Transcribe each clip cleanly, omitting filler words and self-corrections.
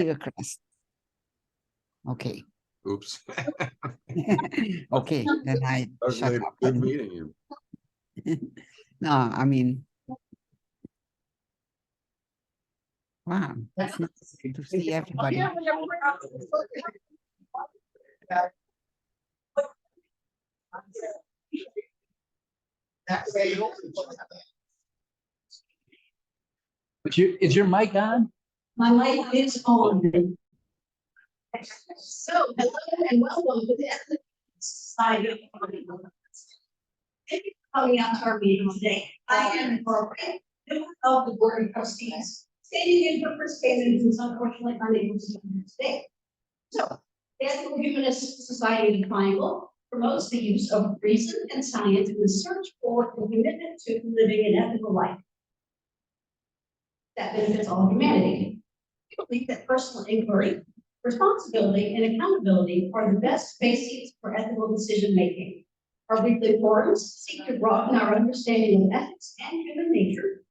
theocrats. Okay. Oops. Okay, then I shut up. Good meeting you. No, I mean, wow, it's nice to see everybody. But is your mic on? My mic is on. So, hello and welcome to the Ethics Society. Thank you for coming out to our meeting today. I am appropriate of the Board of Trustees, stating in purpose statement is unfortunately unable to be here today. So, the Ethical Humanist Society of the Triangle promotes the use of reason and science in the search for and commitment to living an ethical life that benefits all humanity. We believe that personal inquiry, responsibility, and accountability are the best bases for ethical decision making. Our weekly forums seek to broaden our understanding of ethics and human nature,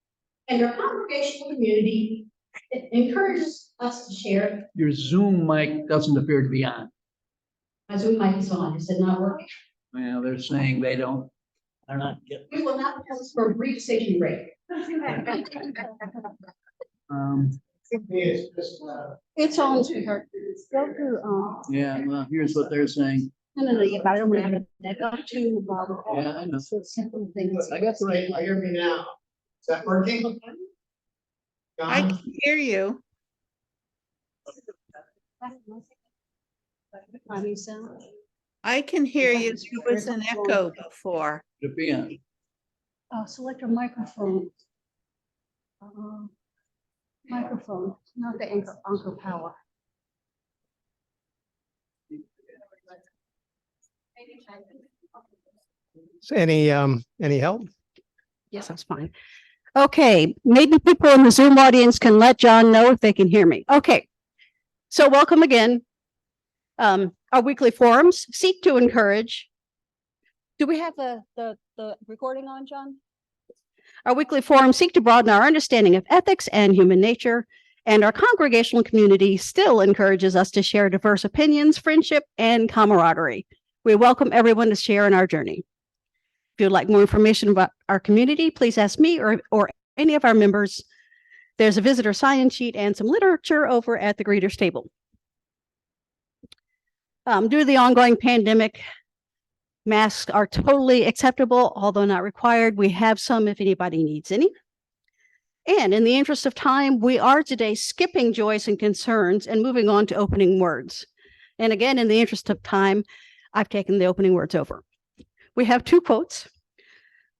and our congregational community encourages us to share. Your Zoom mic doesn't appear to be on. My Zoom mic is on. Is it not working? Well, they're saying they're not getting. We will now pause for a brief station break. It's on, sweetheart. Go to Yeah, well, here's what they're saying. no, yeah, but I don't have it. Go to Yeah, I know. so simple things. I got the right. I hear me now. Is that working? I can hear you. I can hear you. There was an echo before. To be on. Select a microphone. Microphone, not the anchor power. Any help? Yes, that's fine. Okay, maybe people in the Zoom audience can let John know if they can hear me. Okay, so welcome again. Our weekly forums seek to encourage. Do we have the recording on, John? Our weekly forums seek to broaden our understanding of ethics and human nature, and our congregational community still encourages us to share diverse opinions, friendship, and camaraderie. We welcome everyone to share in our journey. If you'd like more information about our community, please ask me or any of our members. There's a visitor sign-in sheet and some literature over at the greeters table. Due to the ongoing pandemic, masks are totally acceptable, although not required. We have some if anybody needs any. And in the interest of time, we are today skipping joys and concerns and moving on to opening words. And again, in the interest of time, I've taken the opening words over. We have two quotes,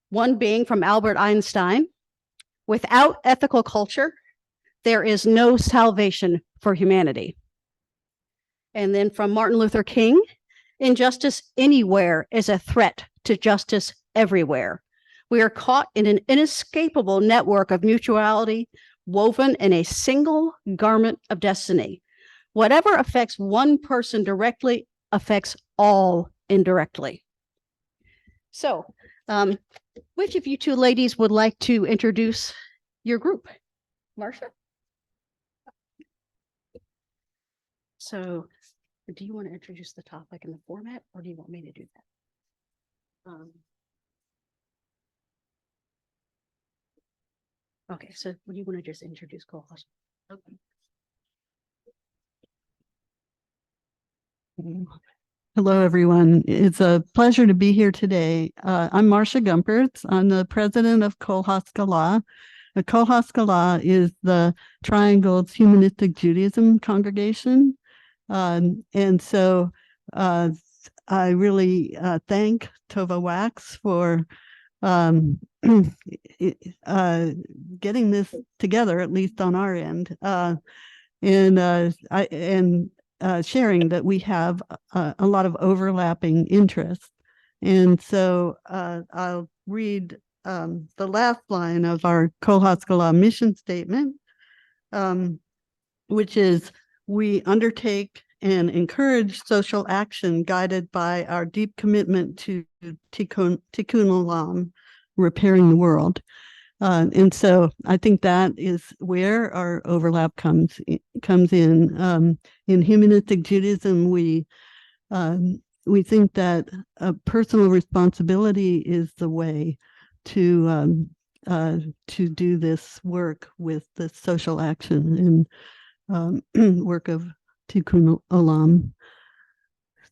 one being from Albert Einstein: "Without ethical culture, there is no salvation for humanity." And then from Martin Luther King: "Injustice anywhere is a threat to justice everywhere. We are caught in an inescapable network of mutuality woven in a single garment of destiny. Whatever affects one person directly affects all indirectly." So, which of you two ladies would like to introduce your group? Marcia? So, do you want to introduce the topic and the format, or do you want me to do that? Okay, so what do you want to just introduce Kol Haskalah? Okay. Hello, everyone. It's a pleasure to be here today. I'm Marcia Gumpertz. I'm the president of Kol Haskalah. Kol Haskalah is the Triangle's Humanistic Judaism congregation. And so I really thank Tova Wax for getting this together, at least on our end, and sharing that we have a lot of overlapping interests. And so I'll read the last line of our Kol Haskalah mission statement, which is: "We undertake and encourage social action guided by our deep commitment to tikkun olam, repairing the world." And so I think that is where our overlap comes in. In humanistic Judaism, we think that personal responsibility is the way to do this work with the social action and work of Tikkun Olam.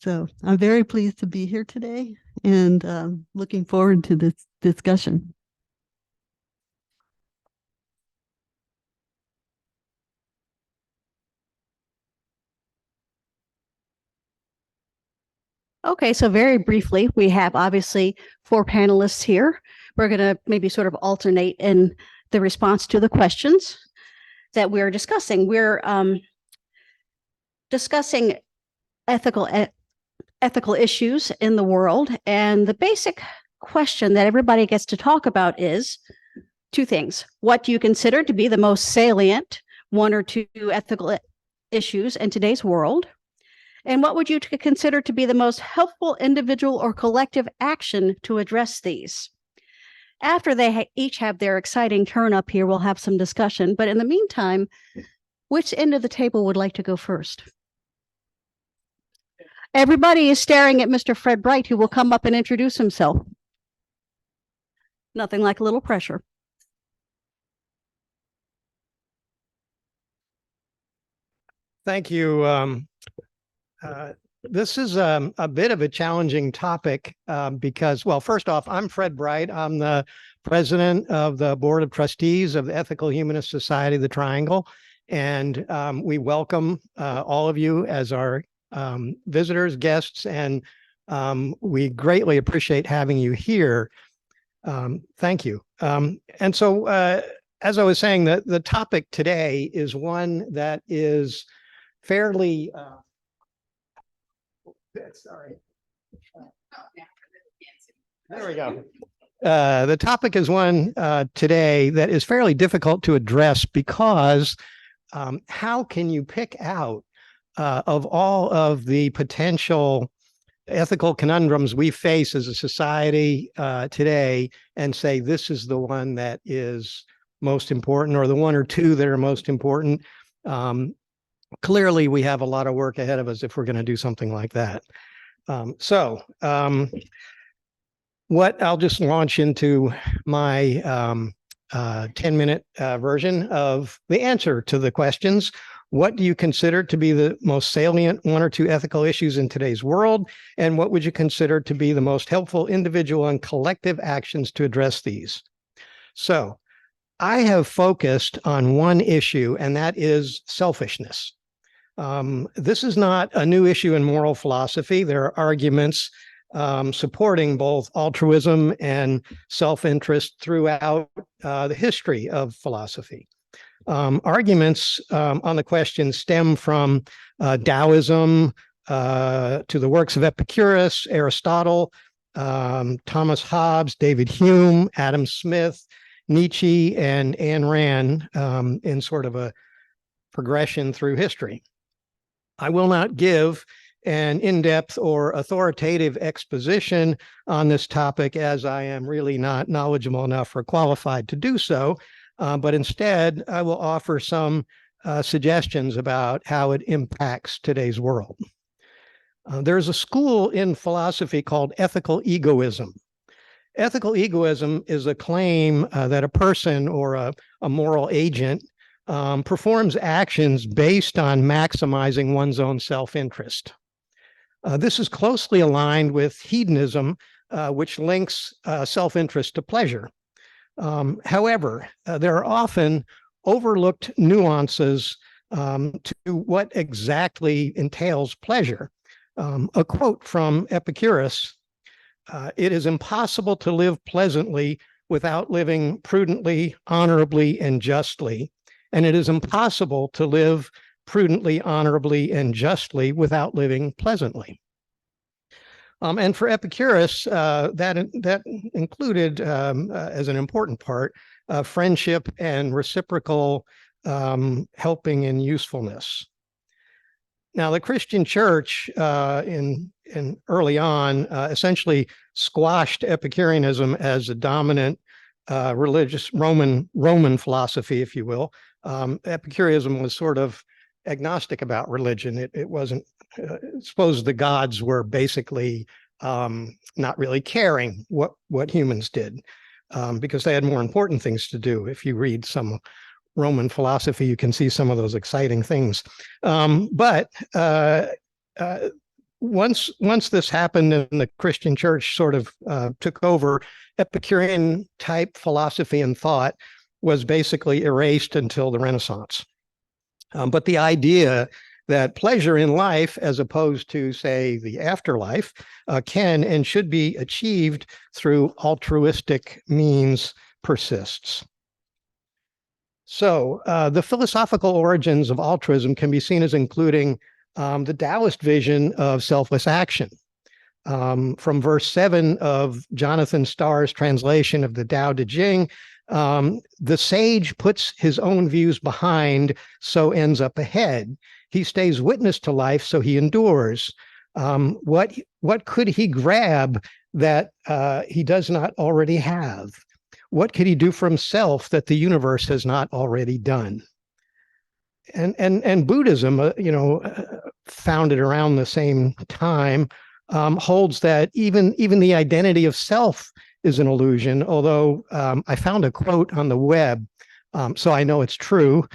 So I'm very pleased to be here today and looking forward to this discussion. Okay, so very briefly, we have obviously 4 panelists here. We're going to maybe sort of alternate in the response to the questions that we're discussing. We're discussing ethical issues in the world, and the basic question that everybody gets to talk about is 2 things. What do you consider to be the most salient 1 or 2 ethical issues in today's world? And what would you consider to be the most helpful individual or collective action to address these? After they each have their exciting turn up here, we'll have some discussion. But in the meantime, which end of the table would like to go first? Everybody is staring at Mr. Fred Bright, who will come up and introduce himself. Nothing like a little pressure. Thank you. This is a bit of a challenging topic because, well, first off, I'm Fred Bright. I'm the president of the Board of Trustees of the Ethical Humanist Society of the Triangle, and we welcome all of you as our visitors, guests, and we greatly appreciate having you here. Thank you. And so, as I was saying, the topic today is one that is fairly sorry. There we go. The topic is one today that is fairly difficult to address because how can you pick out of all of the potential ethical conundrums we face as a society today and say this is the one that is most important, or the 1 or 2 that are most important? Clearly, we have a lot of work ahead of us if we're going to do something like that. What I'll just launch into my 10-minute version of the answer to the questions. What do you consider to be the most salient 1 or 2 ethical issues in today's world? And what would you consider to be the most helpful individual and collective actions to address these? So I have focused on 1 issue, and that is selfishness. This is not a new issue in moral philosophy. There are arguments supporting both altruism and self-interest throughout the history of philosophy. Arguments on the question stem from Taoism to the works of Epicurus, Aristotle, Thomas Hobbes, David Hume, Adam Smith, Nietzsche, and Ayn Rand in sort of a progression through history. I will not give an in-depth or authoritative exposition on this topic, as I am really not knowledgeable enough or qualified to do so, but instead I will offer some suggestions about how it impacts today's world. There's a school in philosophy called ethical egoism. Ethical egoism is a claim that a person or a moral agent performs actions based on maximizing one's own self-interest. This is closely aligned with hedonism, which links self-interest to pleasure. However, there are often overlooked nuances to what exactly entails pleasure. A quote from Epicurus, "It is impossible to live pleasantly without living prudently, honorably, and justly. And it is impossible to live prudently, honorably, and justly without living pleasantly." And for Epicurus, that included, as an important part, friendship and reciprocal helping and usefulness. Now, the Christian Church in early on essentially squashed Epicureanism as a dominant religious Roman philosophy, if you will. Epicureanism was sort of agnostic about religion. It wasn't, suppose the gods were basically not really caring what humans did, because they had more important things to do. If you read some Roman philosophy, you can see some of those exciting things. But once this happened and the Christian church sort of took over, Epicurean type philosophy and thought was basically erased until the Renaissance. But the idea that pleasure in life, as opposed to, say, the afterlife, can and should be achieved through altruistic means persists. So the philosophical origins of altruism can be seen as including the Taoist vision of selfless action. From verse 7 of Jonathan Starr's translation of the Tao Te Ching, the sage puts his own views behind, so ends up ahead. He stays witness to life, so he endures. What could he grab that he does not already have? What could he do for himself that the universe has not already done? And Buddhism, founded around the same time, holds that even the identity of self is an illusion. Although I found a quote on the web, so I know it's true,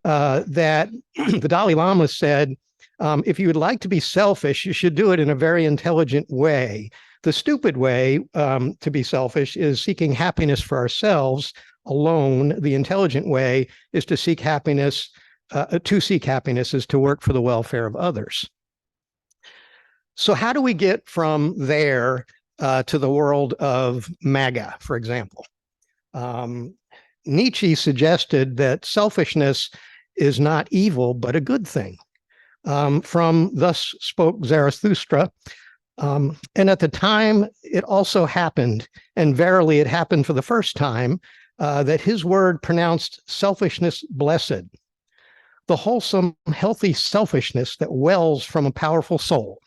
that the Dalai Lama said, if you would like to be selfish, you should do it in a very intelligent way. The stupid way to be selfish is seeking happiness for ourselves alone. The intelligent way is to seek happiness. Is to work for the welfare of others. So how do we get from there to the world of MAGA, for example? Nietzsche suggested that selfishness is not evil, but a good thing. From Thus Spoke Zarathustra. And at the time, it also happened, and verily it happened for the first time, that his word pronounced selfishness blessed. The wholesome, healthy selfishness that wells from a powerful soul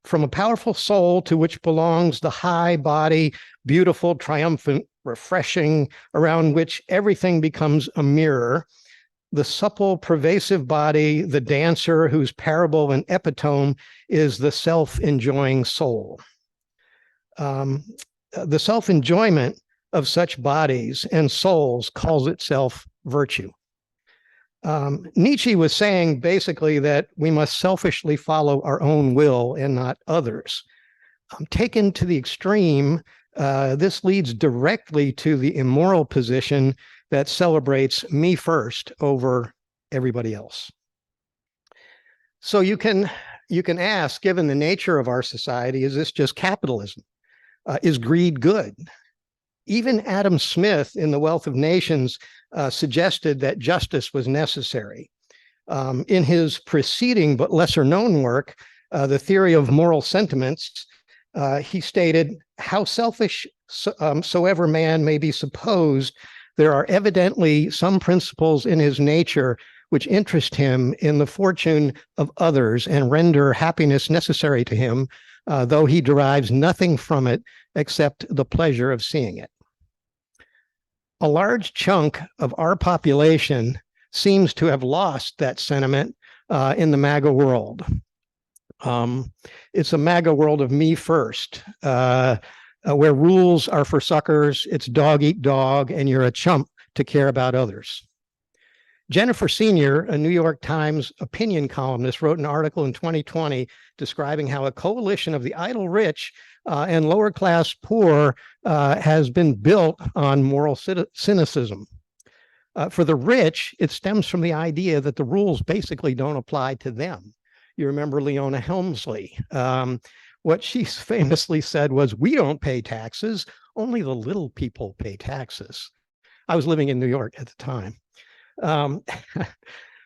to which belongs the high body, beautiful, triumphant, refreshing, around which everything becomes a mirror, the supple, pervasive body, the dancer whose parable and epitome is the self-enjoying soul. The self-enjoyment of such bodies and souls calls itself virtue. Nietzsche was saying basically that we must selfishly follow our own will and not others. Taken to the extreme, this leads directly to the immoral position that celebrates me first over everybody else. So you can ask, given the nature of our society, is this just capitalism? Is greed good? Even Adam Smith in The Wealth of Nations suggested that justice was necessary. In his preceding but lesser known work, The Theory of Moral Sentiments, he stated, how selfish soever man may be supposed, there are evidently some principles in his nature which interest him in the fortune of others and render happiness necessary to him, though he derives nothing from it except the pleasure of seeing it. A large chunk of our population seems to have lost that sentiment in the MAGA world. It's a MAGA world of me first, where rules are for suckers, it's dog eat dog, and you're a chump to care about others. Jennifer Senior, a New York Times opinion columnist, wrote an article in 2020 describing how a coalition of the idle rich and lower class poor has been built on moral cynicism. For the rich, it stems from the idea that the rules basically don't apply to them. You remember Leona Helmsley. What she famously said was, we don't pay taxes, only the little people pay taxes. I was living in New York at the time.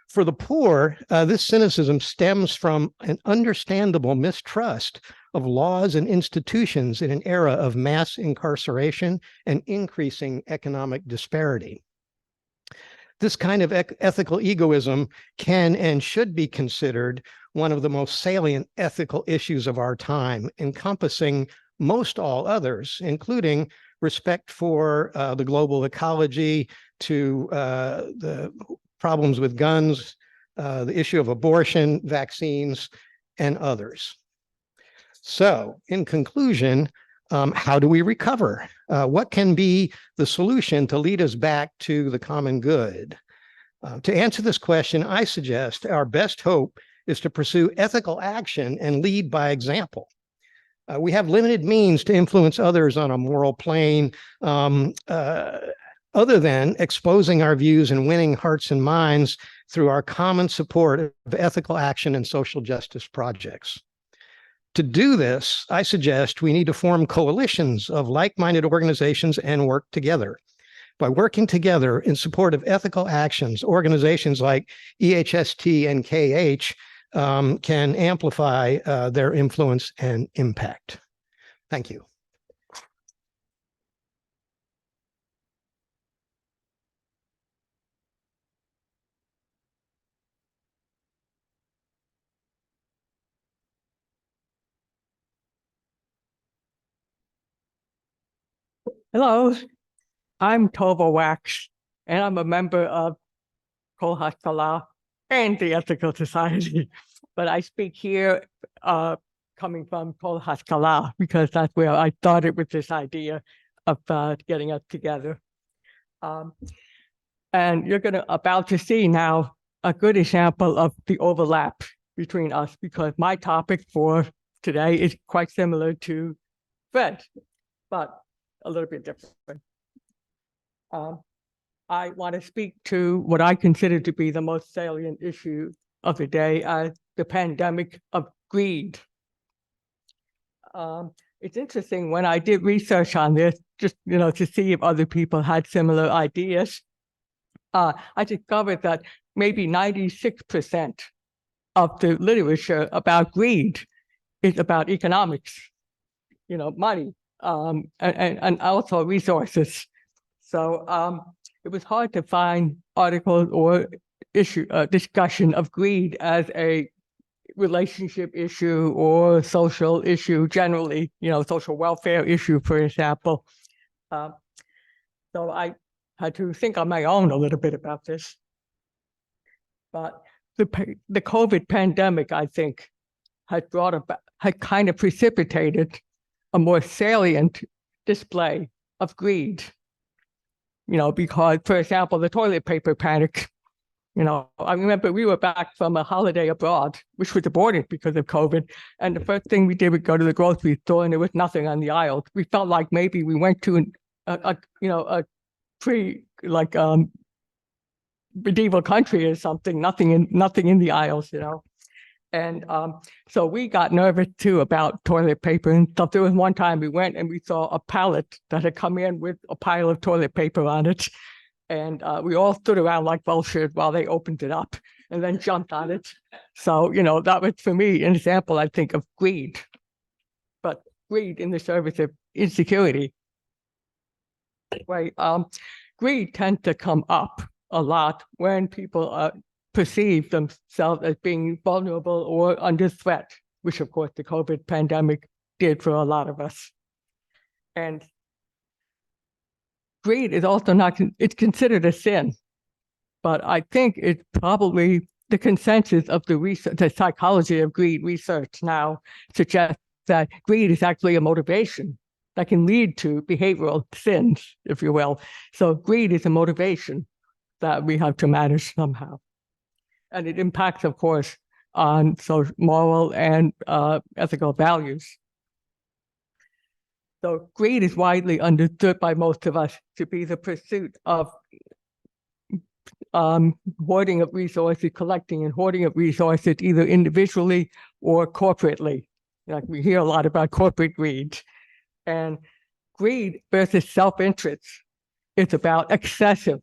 For the poor, this cynicism stems from an understandable mistrust of laws and institutions in an era of mass incarceration and increasing economic disparity. This kind of ethical egoism can and should be considered one of the most salient ethical issues of our time, encompassing most all others, including respect for the global ecology, to the problems with guns, the issue of abortion, vaccines, and others. So in conclusion, how do we recover? What can be the solution to lead us back to the common good? To answer this question, I suggest our best hope is to pursue ethical action and lead by example. We have limited means to influence others on a moral plane, other than exposing our views and winning hearts and minds through our common support of ethical action and social justice projects. To do this, I suggest we need to form coalitions of like-minded organizations and work together. By working together in support of ethical actions, organizations like EHST and KH can amplify their influence and impact. Thank you. Hello, I'm Tova Wax, and I'm a member of Kol Haskalah and the Ethical Society. But I speak here coming from Kol Haskalah because that's where I started with this idea of getting us together. And you're about to see now a good example of the overlap between us, because my topic for today is quite similar to Fred, but a little bit different. I want to speak to what I consider to be the most salient issue of the day, the pandemic of greed. It's interesting, when I did research on this, just to see if other people had similar ideas, I discovered that maybe 96% of the literature about greed is about economics, money, and also resources. So it was hard to find articles or discussion of greed as a relationship issue or social issue generally, social welfare issue, for example. So I had to think on my own a little bit about this. But the COVID pandemic, I think, had kind of precipitated a more salient display of greed. Because, for example, the toilet paper panic. I remember we were back from a holiday abroad, which was aborted because of COVID. And the first thing we did was go to the grocery store, and there was nothing on the aisles. We felt like maybe we went to a medieval country or something. Nothing in the aisles, And so we got nervous too about toilet paper and stuff. There was one time we went and we saw a pallet that had come in with a pile of toilet paper on it. And we all stood around like vultures while they opened it up and then jumped on it. So, that was for me an example, I think, of greed. But greed in the service of insecurity. Right? Greed tends to come up a lot when people perceive themselves as being vulnerable or under threat, which of course the COVID pandemic did for a lot of us. And greed is also it's considered a sin, but I think it's probably the consensus of the research, the psychology of greed research now suggests that greed is actually a motivation that can lead to behavioral sins, if you will. So greed is a motivation that we have to manage somehow. And it impacts, of course, on social, moral, and ethical values. So greed is widely understood by most of us to be the pursuit of hoarding of resources, collecting and hoarding of resources, either individually or corporately. Like we hear a lot about corporate greed. And greed versus self-interest is about excessive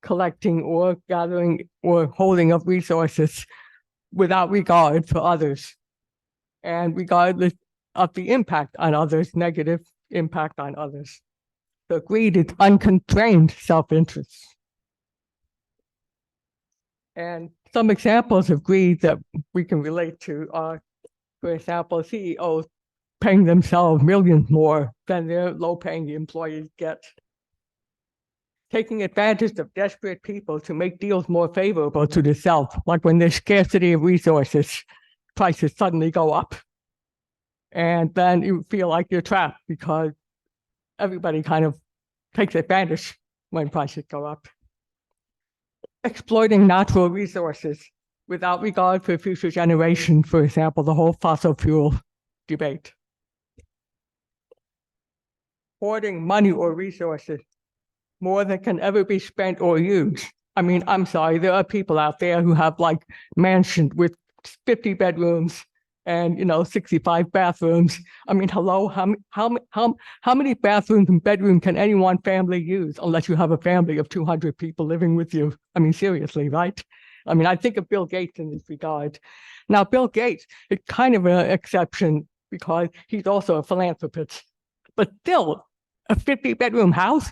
collecting or gathering or holding of resources without regard for others, and regardless of the impact on others, negative impact on others. So greed is unconstrained self-interest. And some examples of greed that we can relate to are, for example, CEOs paying themselves millions more than their low-paying employees get. Taking advantage of desperate people to make deals more favorable to the South, like when there's scarcity of resources, prices suddenly go up. And then you feel like you're trapped because everybody kind of takes advantage when prices go up. Exploiting natural resources without regard for future generations, for example, the whole fossil fuel debate. Hoarding money or resources more than can ever be spent or used. I mean, I'm sorry, there are people out there who have like mansions with 50 bedrooms and 65 bathrooms. I mean, hello, how many bathrooms and bedrooms can any one family use unless you have a family of 200 people living with you? I mean, seriously, right? I mean, I think of Bill Gates in this regard. Now, Bill Gates is kind of an exception because he's also a philanthropist, but still, a 50-bedroom house,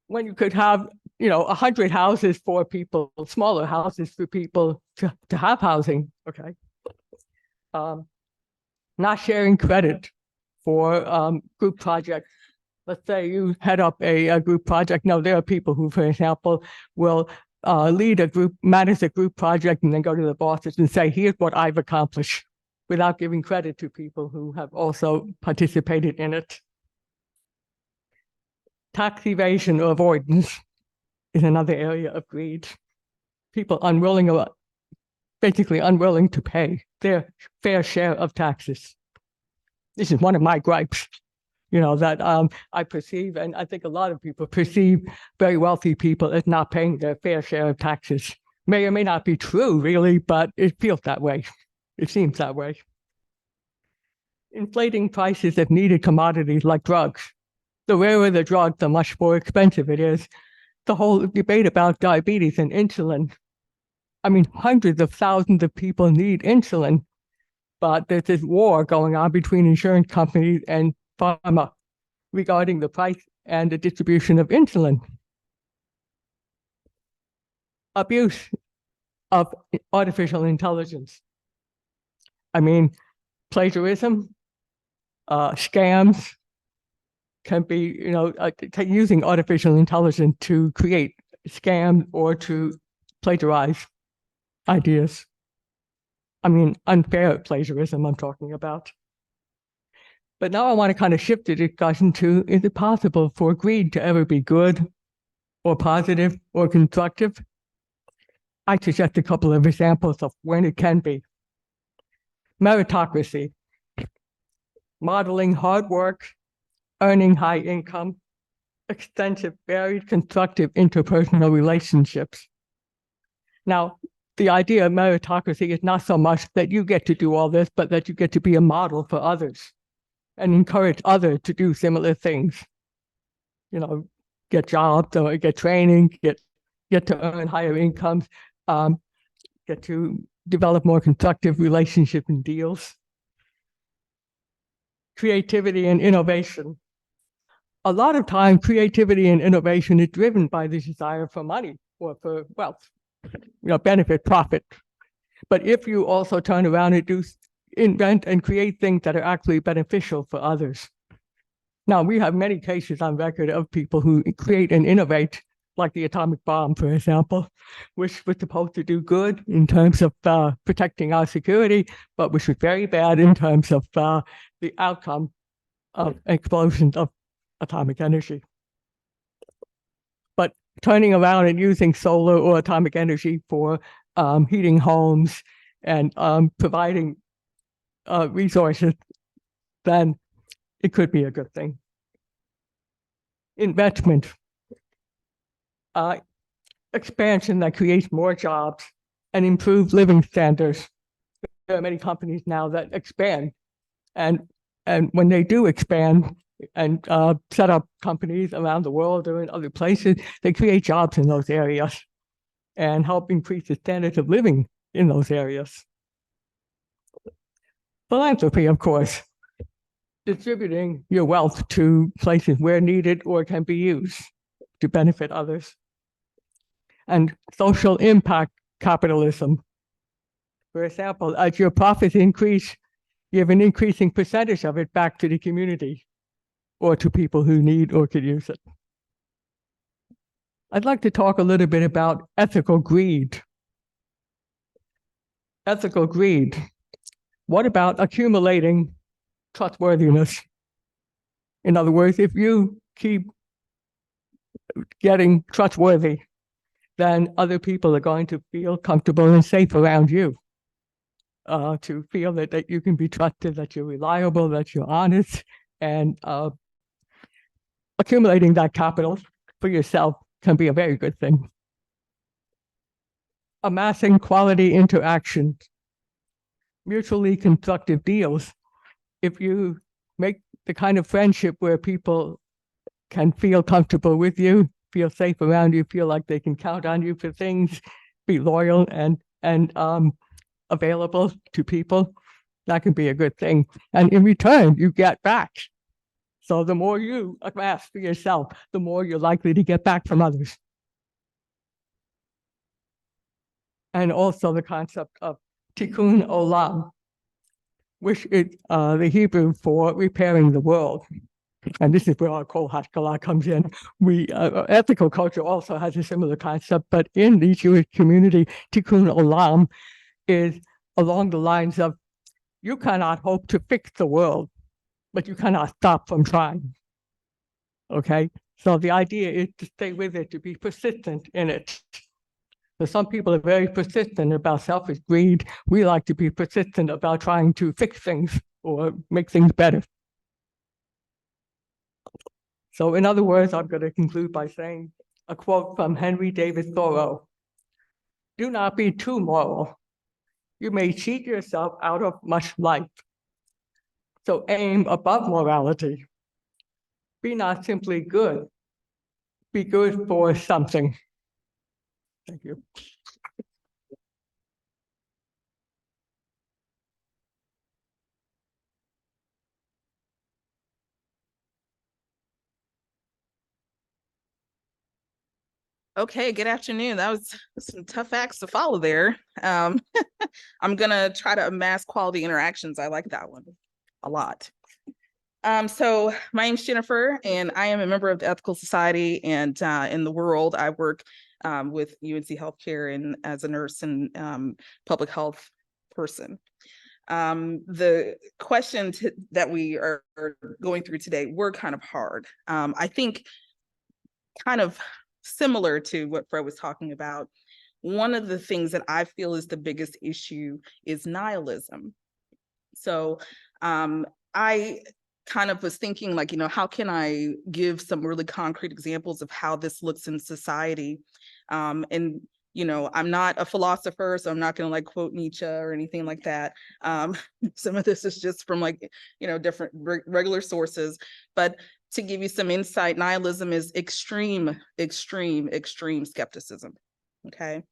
when you could have 100 houses for people, smaller houses for people to have housing. Okay. Not sharing credit for group projects. Let's say you head up a group project. No, there are people who, for example, will lead a group, manage a group project, and then go to the bosses and say, here's what I've accomplished, without giving credit to people who have also participated in it. Tax evasion or avoidance is another area of greed. People basically unwilling to pay their fair share of taxes. This is one of my gripes, that I perceive, and I think a lot of people perceive very wealthy people as not paying their fair share of taxes. May or may not be true, really, but it feels that way. It seems that way. Inflating prices of needed commodities like drugs. The rarer the drug, the much more expensive it is. The whole debate about diabetes and insulin. I mean, hundreds of thousands of people need insulin, but there's this war going on between insurance companies and pharma regarding the price and the distribution of insulin. Abuse of artificial intelligence. I mean, plagiarism, scams can be, using artificial intelligence to create scams or to plagiarize ideas. I mean, unfair plagiarism I'm talking about. But now I want to kind of shift the discussion to, is it possible for greed to ever be good or positive or constructive? I suggest a couple of examples of when it can be. Meritocracy, modeling hard work, earning high income, extensive, varied, constructive interpersonal relationships. Now, the idea of meritocracy is not so much that you get to do all this, but that you get to be a model for others and encourage others to do similar things. Get jobs or get training, get to earn higher incomes, get to develop more constructive relationships and deals. Creativity and innovation. A lot of time, creativity and innovation is driven by the desire for money or for wealth, benefit, profit. But if you also turn around and invent and create things that are actually beneficial for others. Now, we have many cases on record of people who create and innovate, like the atomic bomb, for example, which was supposed to do good in terms of protecting our security, but which was very bad in terms of the outcome of explosions of atomic energy. But turning around and using solar or atomic energy for heating homes and providing resources, then it could be a good thing. Investment. Expansion that creates more jobs and improved living standards. There are many companies now that expand, and when they do expand and set up companies around the world or in other places, they create jobs in those areas and help increase the standards of living in those areas. Philanthropy, of course, distributing your wealth to places where needed or can be used to benefit others. And social impact capitalism. For example, as your profits increase, give an increasing percentage of it back to the community or to people who need or could use it. I'd like to talk a little bit about ethical greed. Ethical greed. What about accumulating trustworthiness? In other words, if you keep getting trustworthy, then other people are going to feel comfortable and safe around you. To feel that you can be trusted, that you're reliable, that you're honest, and accumulating that capital for yourself can be a very good thing. Amassing quality interaction, mutually constructive deals. If you make the kind of friendship where people can feel comfortable with you, feel safe around you, feel like they can count on you for things, be loyal and available to people, that can be a good thing. And in return, you get back. So the more you amass for yourself, the more you're likely to get back from others. And also the concept of tikkun olam, which is the Hebrew for repairing the world. And this is where our Kol Haskalah comes in. Ethical culture also has a similar concept, but in the Jewish community, tikkun olam is along the lines of, you cannot hope to fix the world, but you cannot stop from trying. Okay? So the idea is to stay with it, to be persistent in it. So some people are very persistent about selfish greed. We like to be persistent about trying to fix things or make things better. So in other words, I'm going to conclude by saying a quote from Henry David Thoreau. Do not be too moral. You may cheat yourself out of much life. So aim above morality. Be not simply good. Be good for something. Thank you. Okay, good afternoon. That was some tough acts to follow there. I'm gonna try to amass quality interactions. I like that one a lot. So my name's Jennifer, and I am a member of the Ethical Society. And in the world, I work with UNC Healthcare and as a nurse and public health person. The questions that we are going through today were kind of hard. I think kind of similar to what Fred was talking about. One of the things that I feel is the biggest issue is nihilism. So I kind of was thinking, like, how can I give some really concrete examples of how this looks in society? And I'm not a philosopher, so I'm not going to like quote Nietzsche or anything like that. Some of this is just from different regular sources. But to give you some insight, nihilism is extreme skepticism. Okay.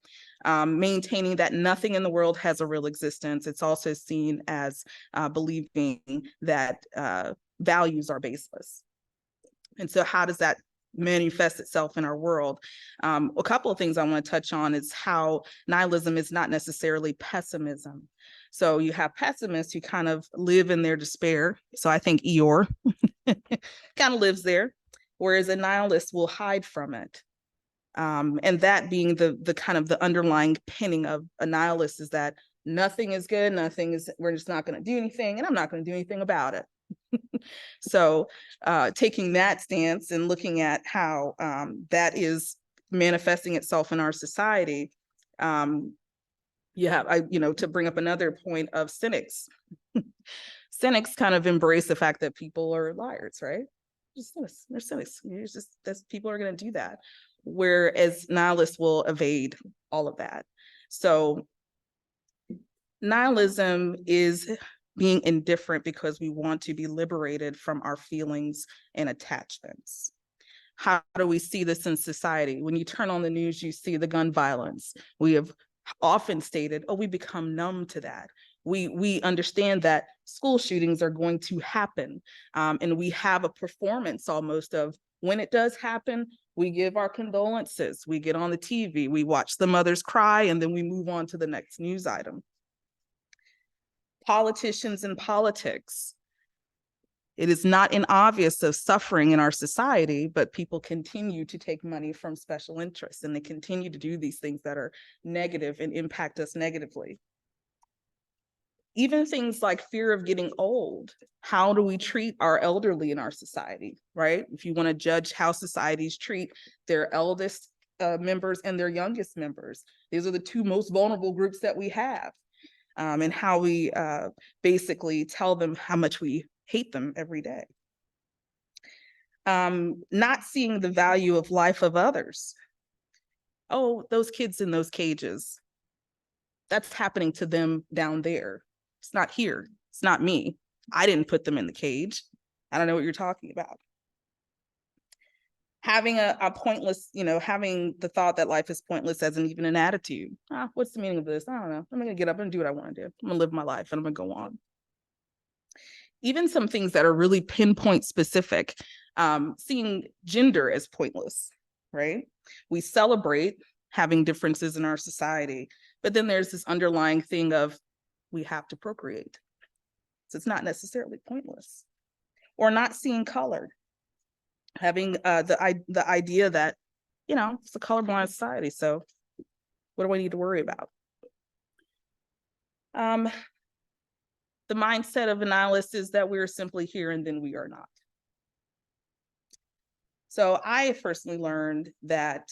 Maintaining that nothing in the world has a real existence. It's also seen as believing that values are baseless. And so how does that manifest itself in our world? A couple of things I want to touch on is how nihilism is not necessarily pessimism. So you have pessimists who kind of live in their despair. So I think Eeyore kind of lives there, whereas a nihilist will hide from it. And that being the kind of the underlying pinning of a nihilist is that nothing is good, we're just not going to do anything, and I'm not going to do anything about it. So taking that stance and looking at how that is manifesting itself in our society, to bring up another point of cynics. Cynics kind of embrace the fact that people are liars, right? They're cynics. People are going to do that. Whereas nihilists will evade all of that. So nihilism is being indifferent because we want to be liberated from our feelings and attachments. How do we see this in society? When you turn on the news, you see the gun violence. We have often stated, we become numb to that. We understand that school shootings are going to happen. And we have a performance almost of when it does happen, we give our condolences, we get on the TV, we watch the mothers cry, and then we move on to the next news item. politicians and politics. It is not inobvious of suffering in our society, but people continue to take money from special interests, and they continue to do these things that are negative and impact us negatively. Even things like fear of getting old. How do we treat our elderly in our society, right? If you want to judge how societies treat their eldest members and their youngest members, these are the two most vulnerable groups that we have, and how we basically tell them how much we hate them every day. Not seeing the value of life of others. Oh, those kids in those cages, that's happening to them down there. It's not here. It's not me. I didn't put them in the cage. I don't know what you're talking about. Having a pointless, having the thought that life is pointless as even an attitude. What's the meaning of this? I don't know. I'm going to get up and do what I want to do. I'm going to live my life and I'm going to go on. Even some things that are really pinpoint specific, seeing gender as pointless, right? We celebrate having differences in our society, but then there's this underlying thing of we have to procreate. So it's not necessarily pointless. Or not seeing color, having the idea that, it's a colorblind society, so what do I need to worry about? The mindset of a nihilist is that we're simply here and then we are not. So I personally learned that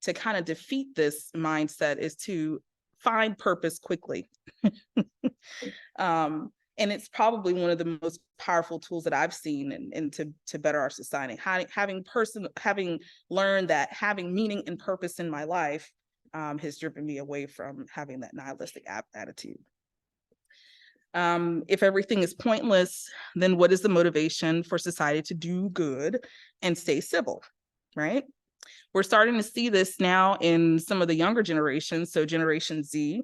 to kind of defeat this mindset is to find purpose quickly. And it's probably one of the most powerful tools that I've seen and to better our society. Having learned that having meaning and purpose in my life has driven me away from having that nihilistic attitude. If everything is pointless, then what is the motivation for society to do good and stay civil, right? We're starting to see this now in some of the younger generations, so Generation Z.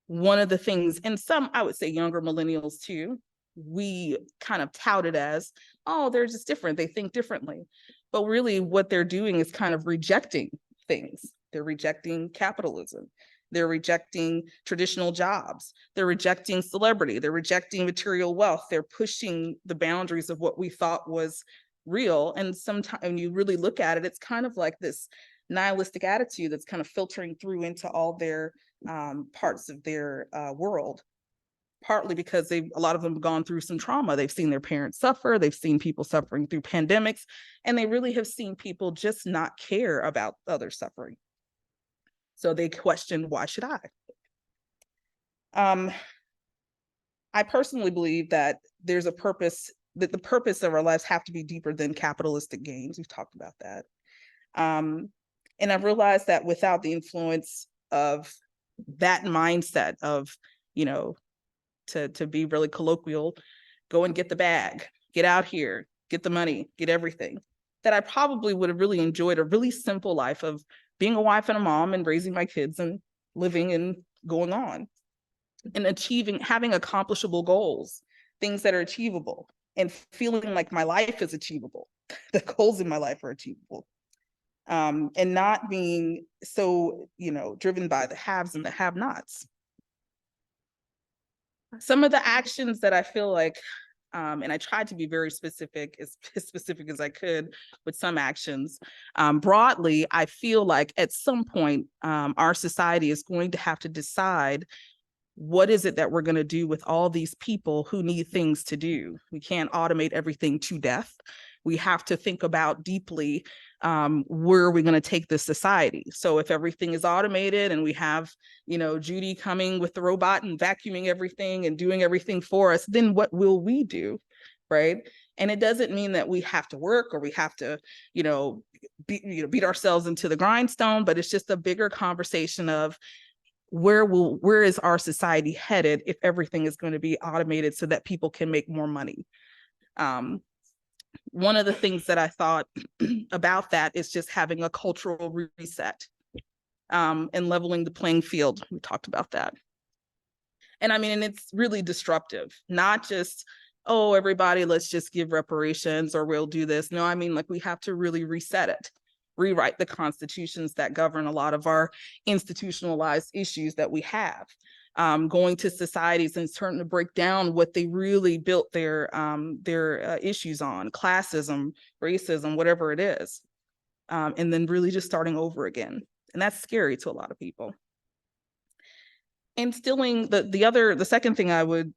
One of the things, and some, I would say younger millennials too, we kind of tout it as, oh, they're just different, they think differently. But really what they're doing is kind of rejecting things. They're rejecting capitalism. They're rejecting traditional jobs. They're rejecting celebrity. They're rejecting material wealth. They're pushing the boundaries of what we thought was real. And sometimes when you really look at it, it's kind of like this nihilistic attitude that's kind of filtering through into all their parts of their world. Partly because a lot of them have gone through some trauma. They've seen their parents suffer. They've seen people suffering through pandemics. And they really have seen people just not care about others suffering. So they question, why should I? I personally believe that there's a purpose, that the purpose of our lives have to be deeper than capitalistic gains. We've talked about that. And I've realized that without the influence of that mindset of, to be really colloquial, go and get the bag, get out here, get the money, get everything, that I probably would have really enjoyed a really simple life of being a wife and a mom and raising my kids and living and going on and having accomplishable goals, things that are achievable and feeling like my life is achievable. The goals in my life are achievable. And not being so, driven by the haves and the have-nots. Some of the actions that I feel like, and I tried to be very specific, as specific as I could with some actions. Broadly, I feel like at some point, our society is going to have to decide what is it that we're going to do with all these people who need things to do. We can't automate everything to death. We have to think about deeply, where are we going to take this society? So if everything is automated and we have, Judy coming with the robot and vacuuming everything and doing everything for us, then what will we do, right? And it doesn't mean that we have to work or we have to, beat ourselves into the grindstone, but it's just a bigger conversation of where is our society headed if everything is going to be automated so that people can make more money? One of the things that I thought about that is just having a cultural reset, and leveling the playing field. We talked about that. And and it's really disruptive, not just, oh, everybody, let's just give reparations or we'll do this. No, like we have to really reset it, rewrite the constitutions that govern a lot of our institutionalized issues that we have. going to societies and starting to break down what they really built their issues on, classism, racism, whatever it is, and then really just starting over again. And that's scary to a lot of people. Instilling the second thing I would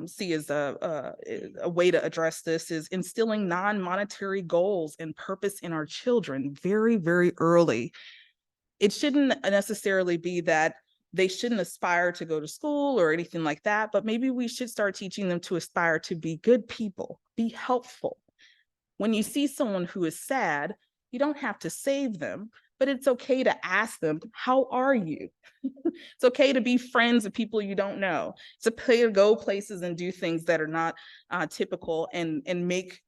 see as a way to address this is instilling non-monetary goals and purpose in our children very, very early. It shouldn't necessarily be that they shouldn't aspire to go to school or anything like that, but maybe we should start teaching them to aspire to be good people, be helpful. When you see someone who is sad, you don't have to save them, but it's okay to ask them, how are you? It's okay to be friends with people you don't know. It's okay to go places and do things that are not typical and make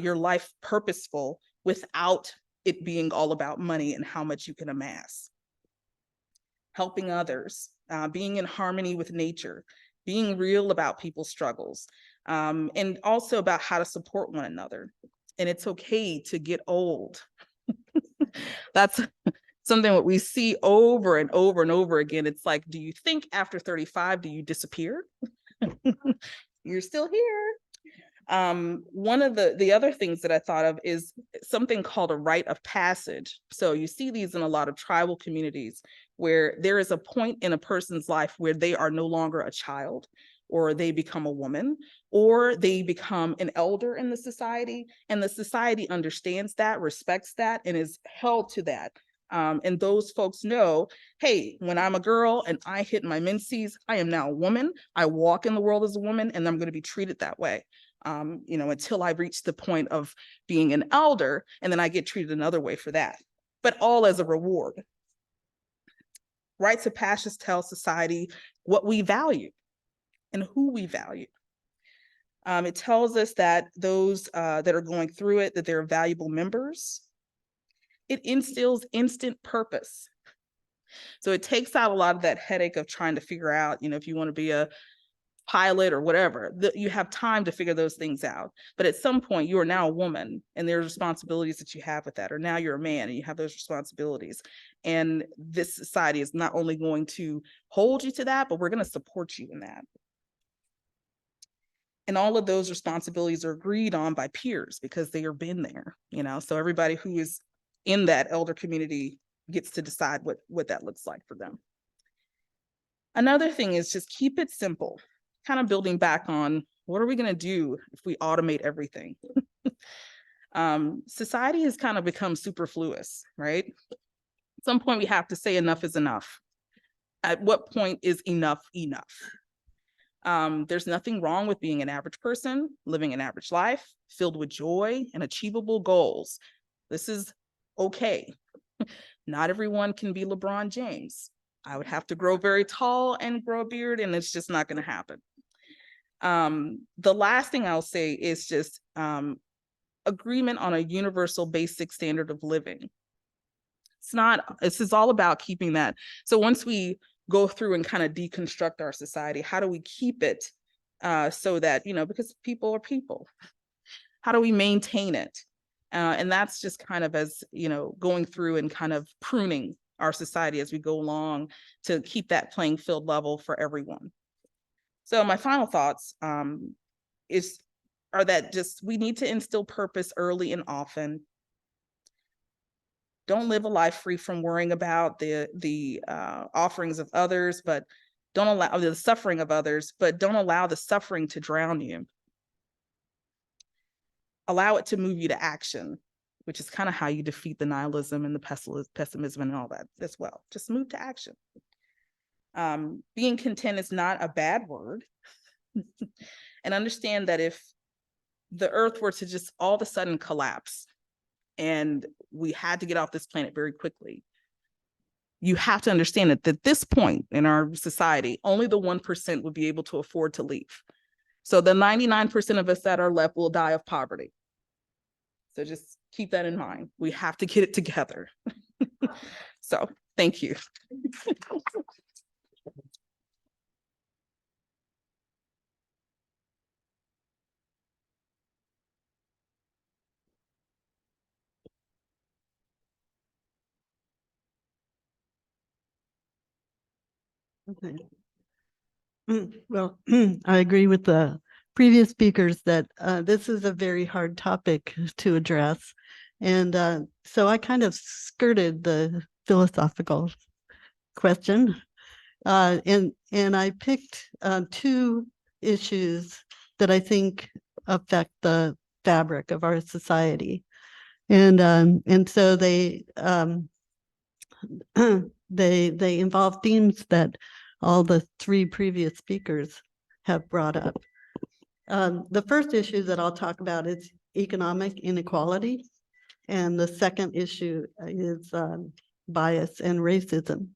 your life purposeful without it being all about money and how much you can amass. Helping others, being in harmony with nature, being real about people's struggles, and also about how to support one another. And it's okay to get old. That's something that we see over and over and over again. It's like, do you think after 35, do you disappear? You're still here. One of the other things that I thought of is something called a rite of passage. So you see these in a lot of tribal communities where there is a point in a person's life where they are no longer a child, or they become a woman, or they become an elder in the society, and the society understands that, respects that, and is held to that. And those folks know, hey, when I'm a girl and I hit my menses, I am now a woman. I walk in the world as a woman, and I'm going to be treated that way. Until I reach the point of being an elder, and then I get treated another way for that, but all as a reward. Rites of passage tell society what we value and who we value. It tells us that those that are going through it, that they're valuable members. It instills instant purpose. So it takes out a lot of that headache of trying to figure out, if you want to be a pilot or whatever, that you have time to figure those things out. But at some point you are now a woman, and there's responsibilities that you have with that, or now you're a man and you have those responsibilities. And this society is not only going to hold you to that, but we're going to support you in that. And all of those responsibilities are agreed on by peers because they have been there, so everybody who is in that elder community gets to decide what that looks like for them. Another thing is just keep it simple, kind of building back on what are we going to do if we automate everything? Society has kind of become superfluous, right? At some point we have to say enough is enough. At what point is enough enough? There's nothing wrong with being an average person, living an average life, filled with joy and achievable goals. This is okay. Not everyone can be LeBron James. I would have to grow very tall and grow a beard, and it's just not going to happen. The last thing I'll say is just agreement on a universal basic standard of living. This is all about keeping that. So once we go through and kind of deconstruct our society, how do we keep it so that, because people are people, how do we maintain it? And that's just kind of as, going through and kind of pruning our society as we go along to keep that playing field level for everyone. So my final thoughts are that just we need to instill purpose early and often. Don't live a life free from worrying about the offerings of others, but don't allow the suffering of others, but don't allow the suffering to drown you. Allow it to move you to action, which is kind of how you defeat the nihilism and the pessimism and all that as well. Just move to action. Being content is not a bad word. And understand that if the earth were to just all of a sudden collapse and we had to get off this planet very quickly, you have to understand that at this point in our society, only the 1% would be able to afford to leave. So the 99% of us that are left will die of poverty. So just keep that in mind. We have to get it together. So thank you. Okay. Well, I agree with the previous speakers that this is a very hard topic to address. And so I kind of skirted the philosophical question. And I picked two issues that I think affect the fabric of our society. And so they they involve themes that all the three previous speakers have brought up. The first issue that I'll talk about is economic inequality. And the second issue is bias and racism.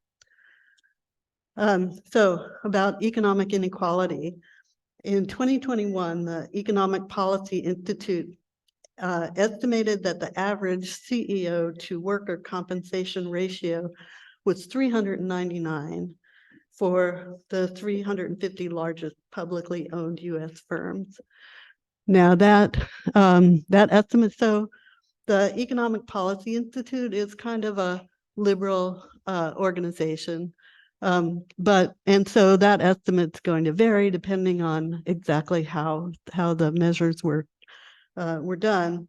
So about economic inequality, in 2021, the Economic Policy Institute estimated that the average CEO to worker compensation ratio was 399 for the 350 largest publicly owned U.S. firms. Now that estimate, so the Economic Policy Institute is kind of a liberal organization, and so that estimate's going to vary depending on exactly how the measures were done.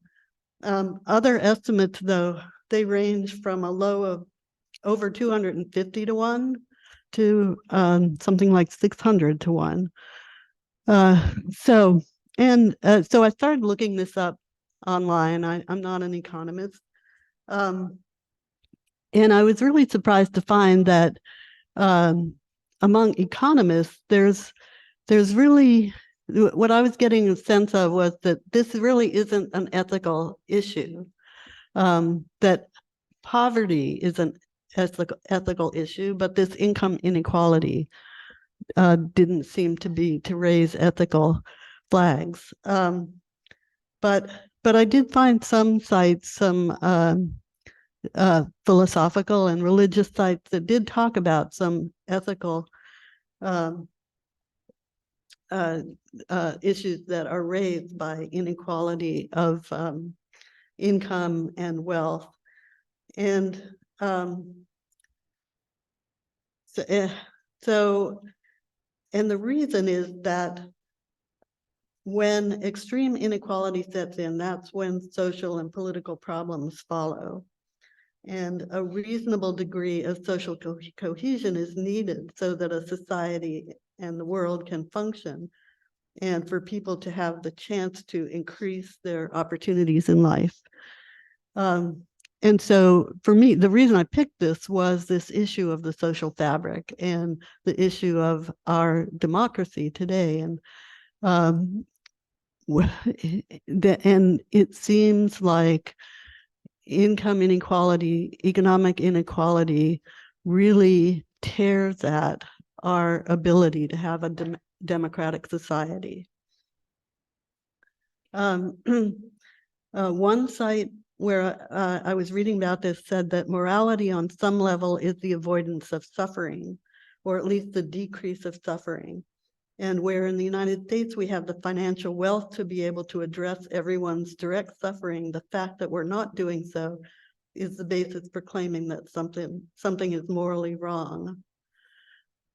Other estimates, though, they range from a low of over 250 to 1 to something like 600 to 1. So I started looking this up online. I'm not an economist. And I was really surprised to find that among economists, there's really, what I was getting a sense of was that this really isn't an ethical issue, that poverty is an ethical issue, but this income inequality didn't seem to raise ethical flags. But I did find some sites, some philosophical and religious sites that did talk about some ethical issues that are raised by inequality of income and wealth. And and the reason is that when extreme inequality sets in, that's when social and political problems follow. And a reasonable degree of social cohesion is needed so that a society and the world can function, and for people to have the chance to increase their opportunities in life. And so for me, the reason I picked this was this issue of the social fabric and the issue of our democracy today. And and it seems like income inequality, economic inequality really tears at our ability to have a democratic society. One site where I was reading about this said that morality on some level is the avoidance of suffering, or at least the decrease of suffering. And where in the United States we have the financial wealth to be able to address everyone's direct suffering, the fact that we're not doing so is the basis for claiming that something is morally wrong.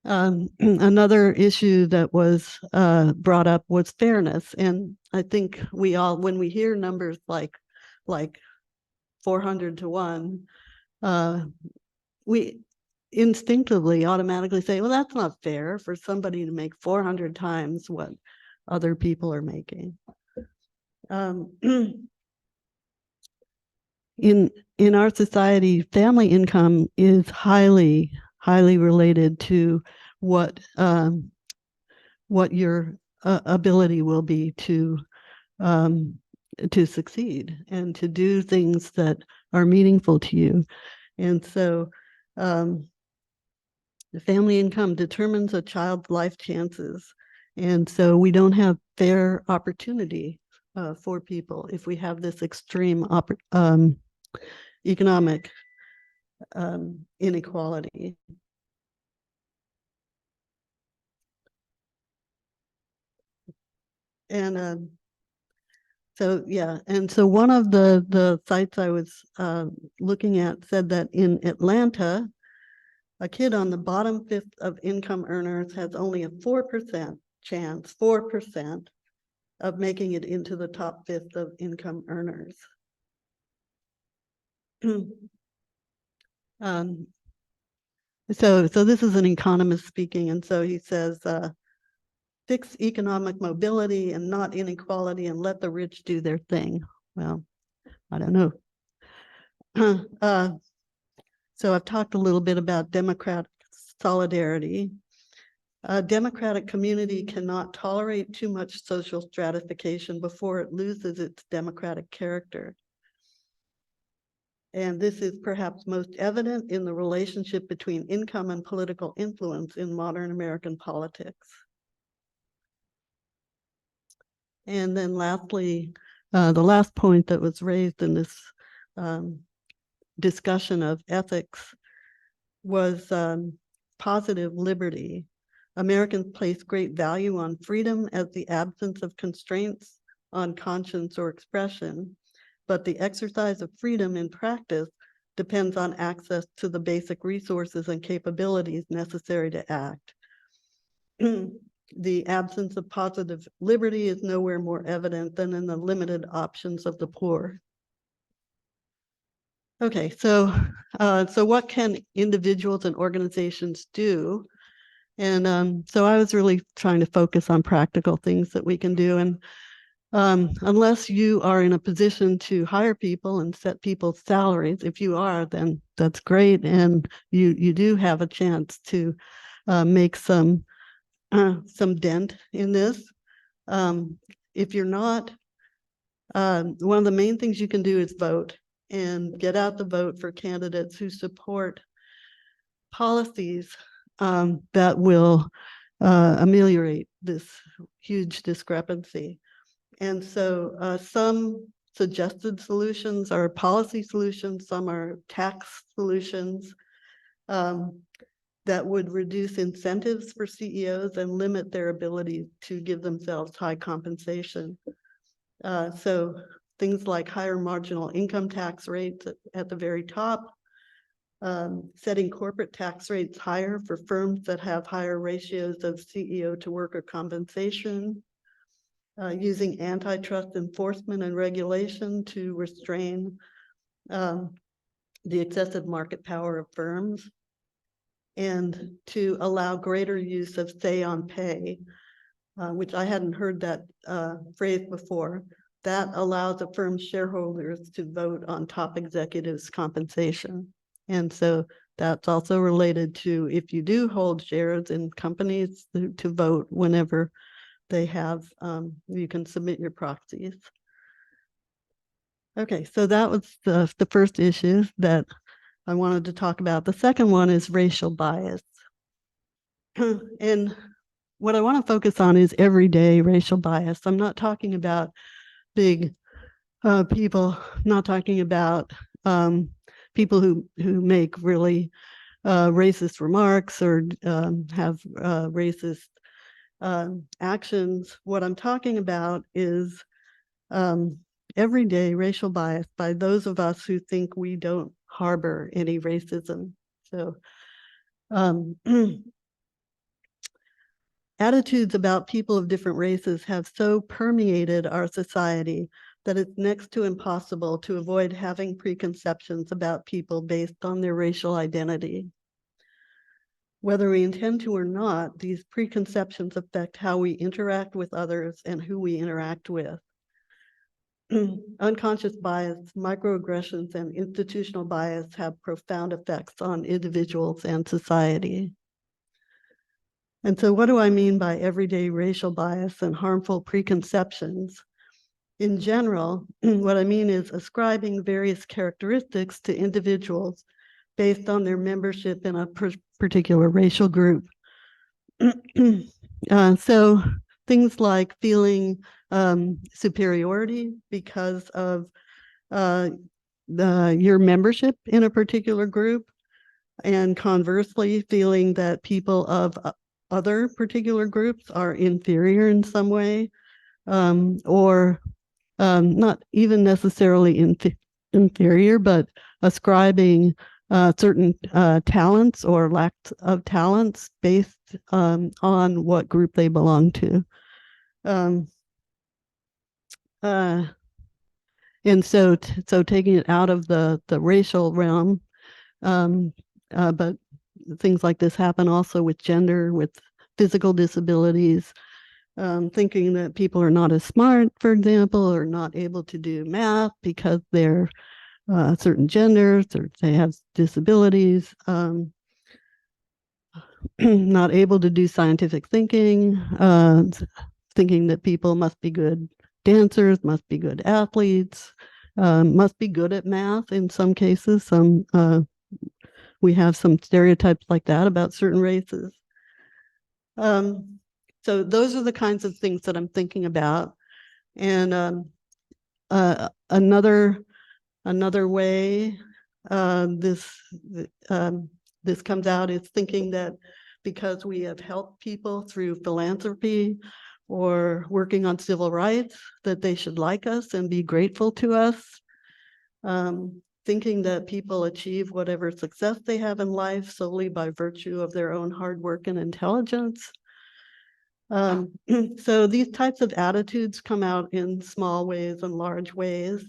Another issue that was brought up was fairness. And I think we all, when we hear numbers like 400 to 1, we instinctively automatically say, well, that's not fair for somebody to make 400 times what other people are making. In our society, family income is highly related to what your ability will be to succeed and to do things that are meaningful to you. And so the family income determines a child's life chances. And so we don't have fair opportunity for people if we have this extreme economic inequality. And so, yeah, and so one of the sites I was looking at said that in Atlanta, A kid on the bottom fifth of income earners has only a 4% chance, 4% of making it into the top fifth of income earners. So this is an economist speaking, and so he says, fix economic mobility and not inequality and let the rich do their thing. Well, I don't know. So I've talked a little bit about democratic solidarity. A democratic community cannot tolerate too much social stratification before it loses its democratic character. And this is perhaps most evident in the relationship between income and political influence in modern American politics. And then lastly, the last point that was raised in this discussion of ethics was positive liberty. Americans place great value on freedom as the absence of constraints on conscience or expression, but the exercise of freedom in practice depends on access to the basic resources and capabilities necessary to act. The absence of positive liberty is nowhere more evident than in the limited options of the poor. Okay, so what can individuals and organizations do? And so I was really trying to focus on practical things that we can do. And unless you are in a position to hire people and set people's salaries, if you are, then that's great. And you do have a chance to make some dent in this. If you're not, one of the main things you can do is vote and get out the vote for candidates who support policies that will ameliorate this huge discrepancy. And so some suggested solutions are policy solutions, some are tax solutions that would reduce incentives for CEOs and limit their ability to give themselves high compensation. So things like higher marginal income tax rates at the very top, setting corporate tax rates higher for firms that have higher ratios of CEO to worker compensation, using antitrust enforcement and regulation to restrain the excessive market power of firms, and to allow greater use of say on pay, which I hadn't heard that phrase before. That allows a firm's shareholders to vote on top executives' compensation. And so that's also related to if you do hold shares in companies to vote whenever they have, you can submit your proxies. Okay, so that was the first issue that I wanted to talk about. The second one is racial bias. And what I want to focus on is everyday racial bias. I'm not talking about big people, not talking about people who make really racist remarks or have racist actions. What I'm talking about is everyday racial bias by those of us who think we don't harbor any racism. So attitudes about people of different races have so permeated our society that it's next to impossible to avoid having preconceptions about people based on their racial identity. Whether we intend to or not, these preconceptions affect how we interact with others and who we interact with. Unconscious bias, microaggressions, and institutional bias have profound effects on individuals and society. And so what do I mean by everyday racial bias and harmful preconceptions? In general, what I mean is ascribing various characteristics to individuals based on their membership in a particular racial group. So things like feeling superiority because of your membership in a particular group, and conversely feeling that people of other particular groups are inferior in some way, or not even necessarily inferior, but ascribing certain talents or lack of talents based on what group they belong to. And so taking it out of the racial realm, but things like this happen also with gender, with physical disabilities, thinking that people are not as smart, for example, or not able to do math because they're certain genders or they have disabilities, not able to do scientific thinking, thinking that people must be good dancers, must be good athletes, must be good at math in some cases. We have some stereotypes like that about certain races. So those are the kinds of things that I'm thinking about. And another way this comes out is thinking that because we have helped people through philanthropy or working on civil rights, that they should like us and be grateful to us. Thinking that people achieve whatever success they have in life solely by virtue of their own hard work and intelligence. So these types of attitudes come out in small ways and large ways.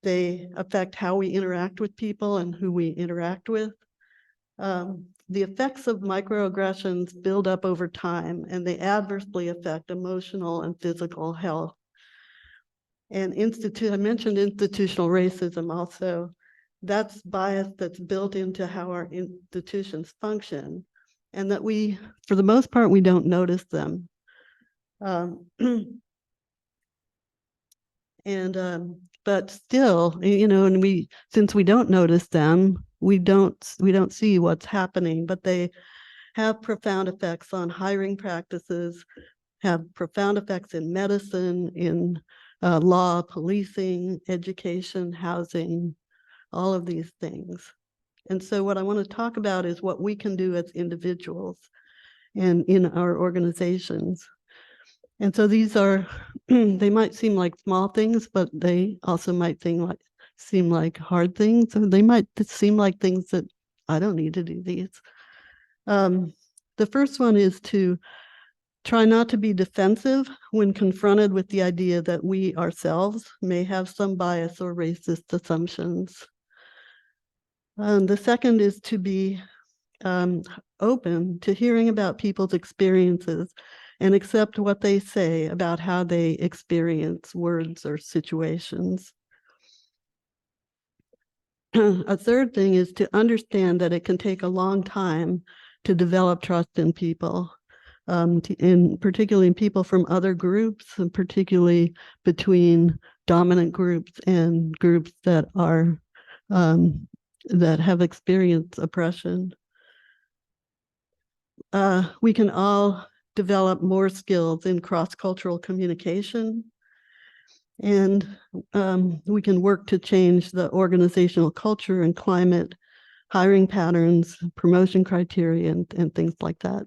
They affect how we interact with people and who we interact with. The effects of microaggressions build up over time, and they adversely affect emotional and physical health. And I mentioned institutional racism also. That's bias that's built into how our institutions function, and that we, for the most part, we don't notice them. But still, and since we don't notice them, we don't see what's happening, but they have profound effects on hiring practices, have profound effects in medicine, in law, policing, education, housing, all of these things. And so what I want to talk about is what we can do as individuals and in our organizations. And so these are, they might seem like small things, but they also might seem like hard things. Or they might seem like things that I don't need to do these. The first one is to try not to be defensive when confronted with the idea that we ourselves may have some bias or racist assumptions. The second is to be open to hearing about people's experiences and accept what they say about how they experience words or situations. A third thing is to understand that it can take a long time to develop trust in people, particularly in people from other groups, and particularly between dominant groups and groups that are that have experienced oppression. We can all develop more skills in cross-cultural communication, and we can work to change the organizational culture and climate, hiring patterns, promotion criteria, and things like that.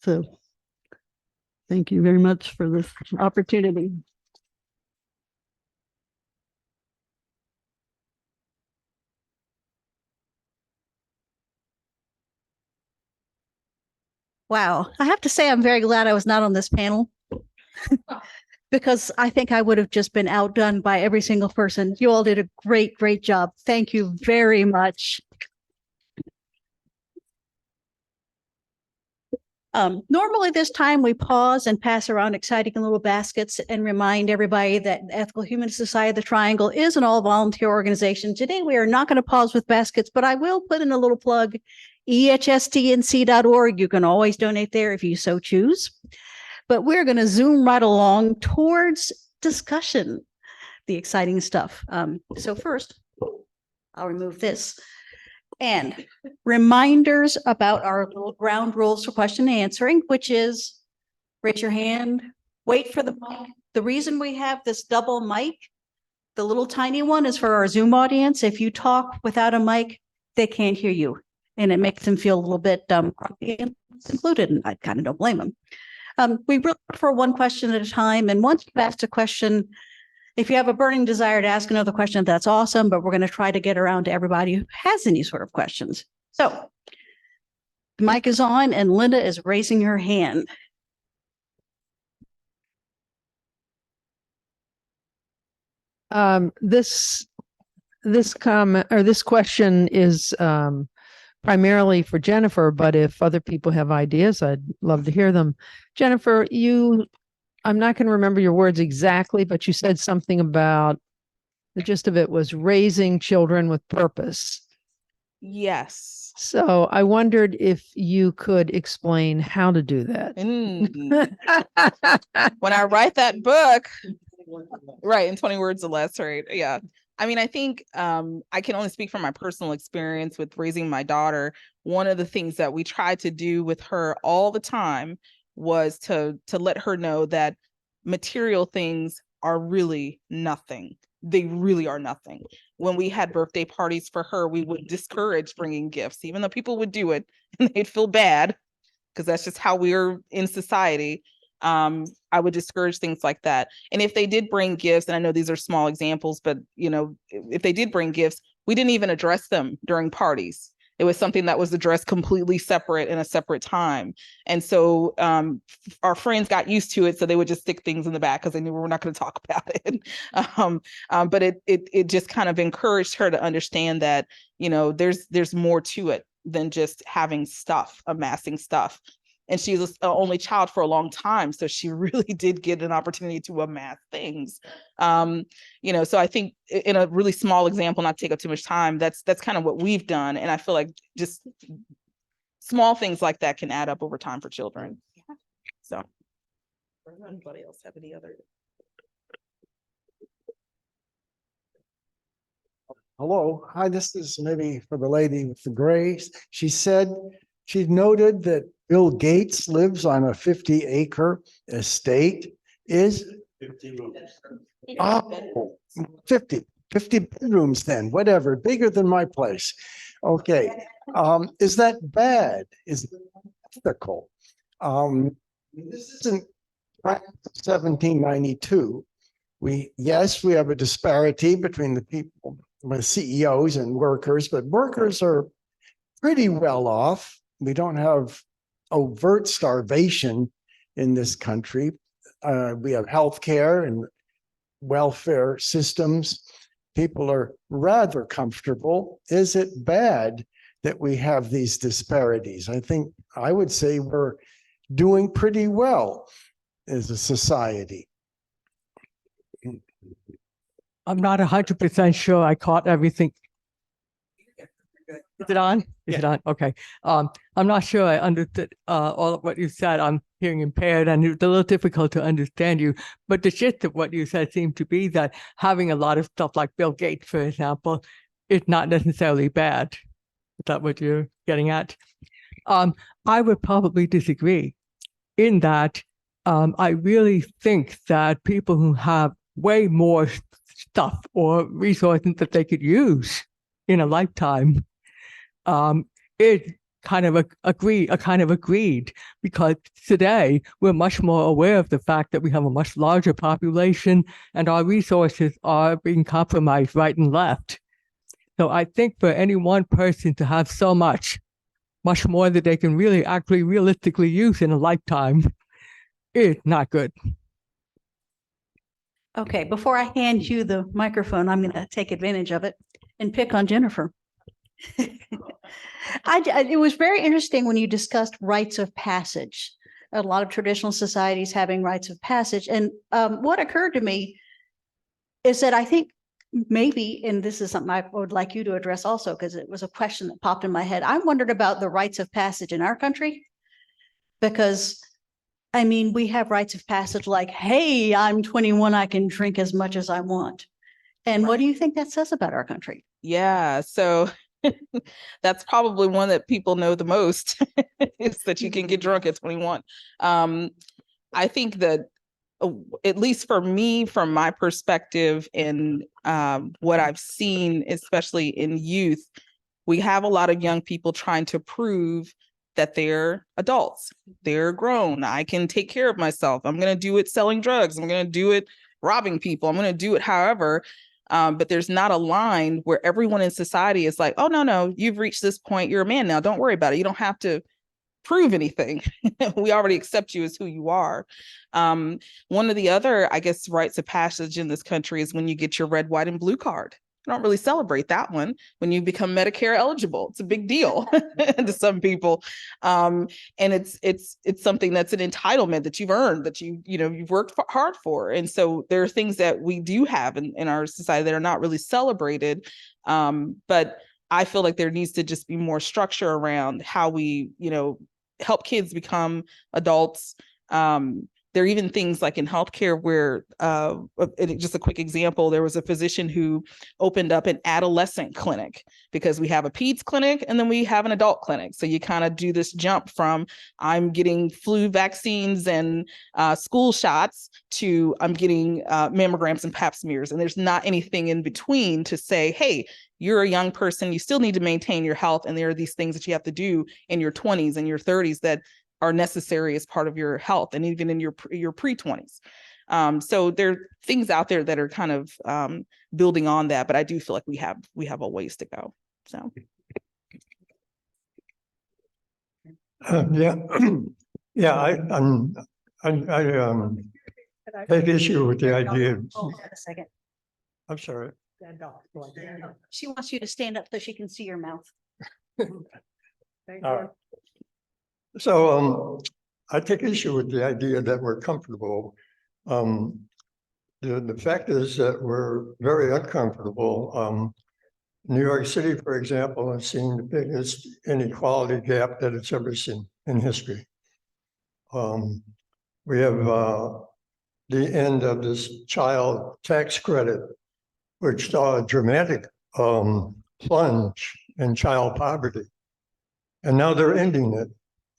So thank you very much for this opportunity. Wow. I have to say, I'm very glad I was not on this panel because I think I would have just been outdone by every single person. You all did a great, great job. Thank you very much. Normally this time we pause and pass around exciting little baskets and remind everybody that Ethical Humanist Society of the Triangle is an all-volunteer organization. Today we are not going to pause with baskets, but I will put in a little plug, EHSTNC.org. You can always donate there if you so choose. But we're going to zoom right along towards discussion, the exciting stuff. So first, I'll remove this. And reminders about our little ground rules for question and answering, which is raise your hand, wait for the mic. The reason we have this double mic, the little tiny one, is for our Zoom audience. If you talk without a mic, they can't hear you. And it makes them feel a little bit included, and I kind of don't blame them. We really prefer one question at a time. And once you've asked a question, If you have a burning desire to ask another question, that's awesome, but we're going to try to get around to everybody who has any sort of questions. So the mic is on and Linda is raising her hand. This comment or this question is primarily for Jennifer, but if other people have ideas, I'd love to hear them. Jennifer, I'm not going to remember your words exactly, but you said something about the gist of it was raising children with purpose. Yes. So I wondered if you could explain how to do that. When I write that book, right, in 20 words or less, right? Yeah. I mean, I think I can only speak from my personal experience with raising my daughter. One of the things that we tried to do with her all the time was to let her know that material things are really nothing. They really are nothing. When we had birthday parties for her, we would discourage bringing gifts, even though people would do it and they'd feel bad because that's just how we're in society. I would discourage things like that. And if they did bring gifts, and I know these are small examples, but if they did bring gifts, we didn't even address them during parties. It was something that was addressed completely separate in a separate time. And so our friends got used to it. So they would just stick things in the back because they knew we were not going to talk about it. But it just kind of encouraged her to understand that, there's more to it than just having stuff, amassing stuff. And she was an only child for a long time. So she really did get an opportunity to amass things. So I think in a really small example, not take up too much time, that's kind of what we've done. And I feel like just small things like that can add up over time for children. So does anybody else have any other? Hello. Hi, this is maybe for the lady with the grays. She noted that Bill Gates lives on a 50-acre estate. Is 50 rooms. Oh, 50 bedrooms then, whatever, bigger than my place. Okay. Is that bad? Is it ethical? This isn't 1792. We have a disparity between the people, the CEOs and workers, but workers are pretty well off. We don't have overt starvation in this country. We have healthcare and welfare systems. People are rather comfortable. Is it bad that we have these disparities? I would say we're doing pretty well as a society. I'm not 100% sure I caught everything. Is it on? Is it on? Okay. I'm not sure I understood all of what you said. I'm hearing impaired and it's a little difficult to understand you. But the gist of what you said seemed to be that having a lot of stuff like Bill Gates, for example, is not necessarily bad. Is that what you're getting at? I would probably disagree in that I really think that people who have way more stuff or resources that they could use in a lifetime, it kind of agreed because today we're much more aware of the fact that we have a much larger population and our resources are being compromised right and left. So I think for any one person to have so much more that they can really actually realistically use in a lifetime is not good. Okay, before I hand you the microphone, I'm going to take advantage of it and pick on Jennifer. It was very interesting when you discussed rites of passage. A lot of traditional societies having rites of passage. And what occurred to me is that I think maybe, and this is something I would like you to address also, because it was a question that popped in my head. I wondered about the rites of passage in our country, because I mean, we have rites of passage like, hey, I'm 21, I can drink as much as I want. And what do you think that says about our country? Yeah, so that's probably one that people know the most is that you can get drunk at 21. I think that at least for me, from my perspective and what I've seen, especially in youth, we have a lot of young people trying to prove that they're adults, they're grown. I can take care of myself. I'm going to do it selling drugs. I'm going to do it, robbing people. I'm going to do it however. But there's not a line where everyone in society is like, oh, no, you've reached this point. You're a man now. Don't worry about it. You don't have to prove anything. We already accept you as who you are. One of the other, I guess, rites of passage in this country is when you get your red, white, and blue card. I don't really celebrate that one. When you become Medicare eligible, it's a big deal to some people. And it's something that's an entitlement that you've earned, that you've worked hard for. And so there are things that we do have in our society that are not really celebrated. But I feel like there needs to just be more structure around how we, help kids become adults. There are even things like in healthcare where, just a quick example, there was a physician who opened up an adolescent clinic, because we have a peds clinic and then we have an adult clinic. So you kind of do this jump from I'm getting flu vaccines and school shots to I'm getting mammograms and pap smears. And there's not anything in between to say, hey, you're a young person, you still need to maintain your health. And there are these things that you have to do in your 20s and your 30s that are necessary as part of your health, and even in your pre-20s. So there are things out there that are kind of building on that, but I do feel like we have a ways to go. So I take issue with the idea. Hold on a second. I'm sorry. She wants you to stand up so she can see your mouth. All right. So I take issue with the idea that we're comfortable. The fact is that we're very uncomfortable. New York City, for example, has seen the biggest inequality gap that it's ever seen in history. We have the end of this child tax credit, which saw a dramatic plunge in child poverty. And now they're ending it.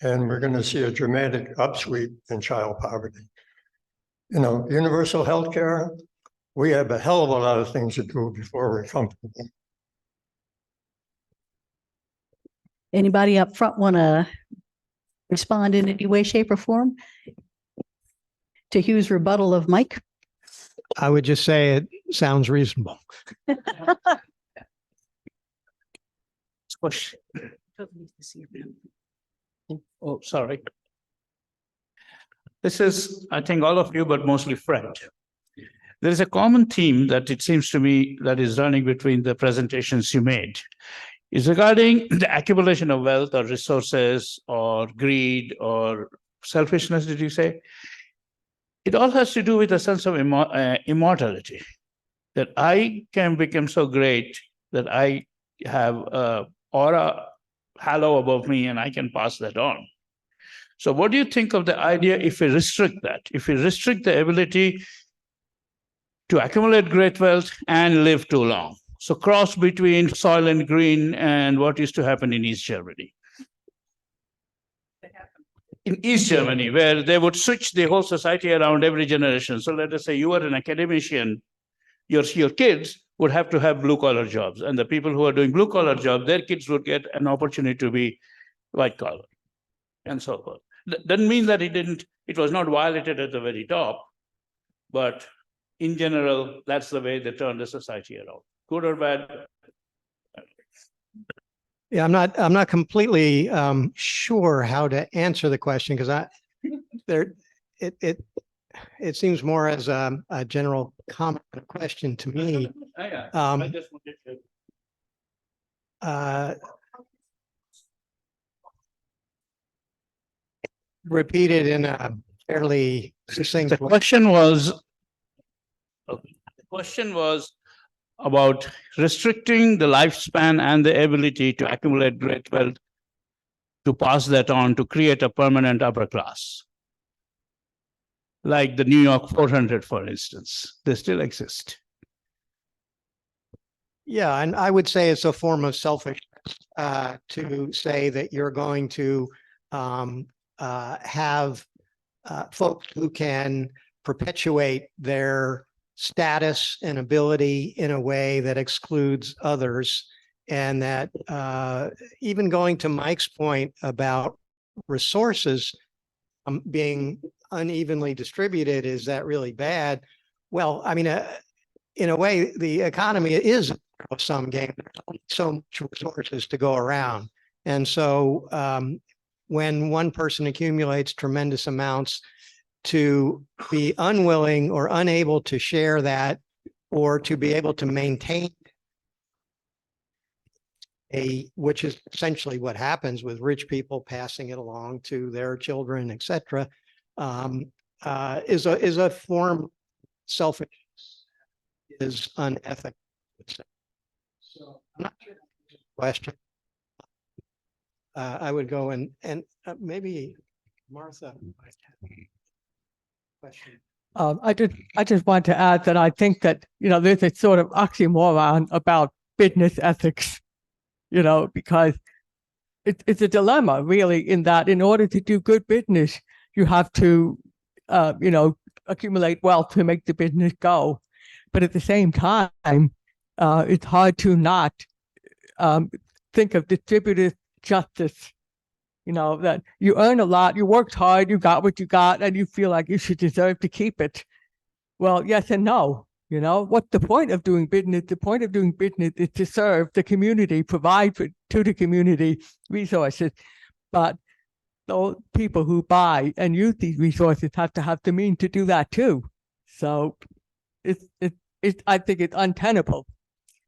And we're going to see a dramatic upsweep in child poverty. Universal health care, we have a hell of a lot of things to do before we're comfortable. Anybody up front want to respond in any way, shape, or form to Hugh's rebuttal of Mike? I would just say it sounds reasonable. Push. Oh, sorry. This is, I think, all of you, but mostly Fred. There is a common theme that it seems to me that is running between the presentations you made. Is regarding the accumulation of wealth or resources or greed or selfishness, did you say? It all has to do with a sense of immortality, that I can become so great that I have an aura halo above me and I can pass that on. So what do you think of the idea if we restrict that? If we restrict the ability to accumulate great wealth and live too long? So cross between Soylent Green and what used to happen in East Germany. In East Germany, where they would switch the whole society around every generation. So let us say you are an academician, your kids would have to have blue-collar jobs. And the people who are doing blue-collar jobs, their kids would get an opportunity to be white-collar and so forth. Doesn't mean that it was not violated at the very top, but in general, that's the way they turn the society around. Good or bad? Yeah, I'm not completely sure how to answer the question, because it seems more as a general comment question to me. I just wanted to. Repeated in a fairly succinct The way. question was about restricting the lifespan and the ability to accumulate great wealth, to pass that on, to create a permanent upper class. Like the New York 400, for instance, they still exist. Yeah, and I would say it's a form of selfishness to say that you're going to have folks who can perpetuate their status and ability in a way that excludes others. And that even going to Mike's point about resources being unevenly distributed, is that really bad? Well, I mean, in a way, the economy is a sum game. There's only so much resources to go around. And so when one person accumulates tremendous amounts, to be unwilling or unable to share that, or to be able to maintain which is essentially what happens with rich people passing it along to their children, et cetera, is a form of selfishness, is unethical. So I'm not sure that's a question. I would go and maybe Martha might have a question. I just want to add that I think that, there's a sort of oxymoron about business ethics, because it's a dilemma really, in that in order to do good business, you have to, accumulate wealth to make the business go. But at the same time, it's hard to not think of distributive justice. That you earn a lot, you worked hard, you got what you got, and you feel like you should deserve to keep it. Well, yes and no. What's the point of doing business? The point of doing business is to serve the community, provide to the community resources. But those people who buy and use these resources have to have the means to do that too. So I think it's untenable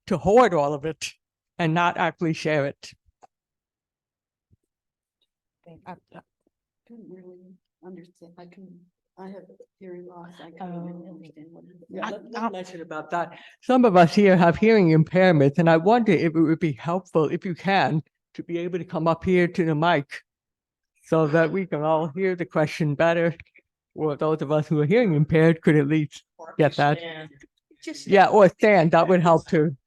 to hoard all of it and not actually share it. I couldn't really understand. I have hearing loss. I couldn't even understand what. I'll mention about that. Some of us here have hearing impairments, and I wonder if it would be helpful, if you can, to be able to come up here to the mic so that we can all hear the question better. Or those of us who are hearing impaired could at least get that. Yeah, or stand, that would help too.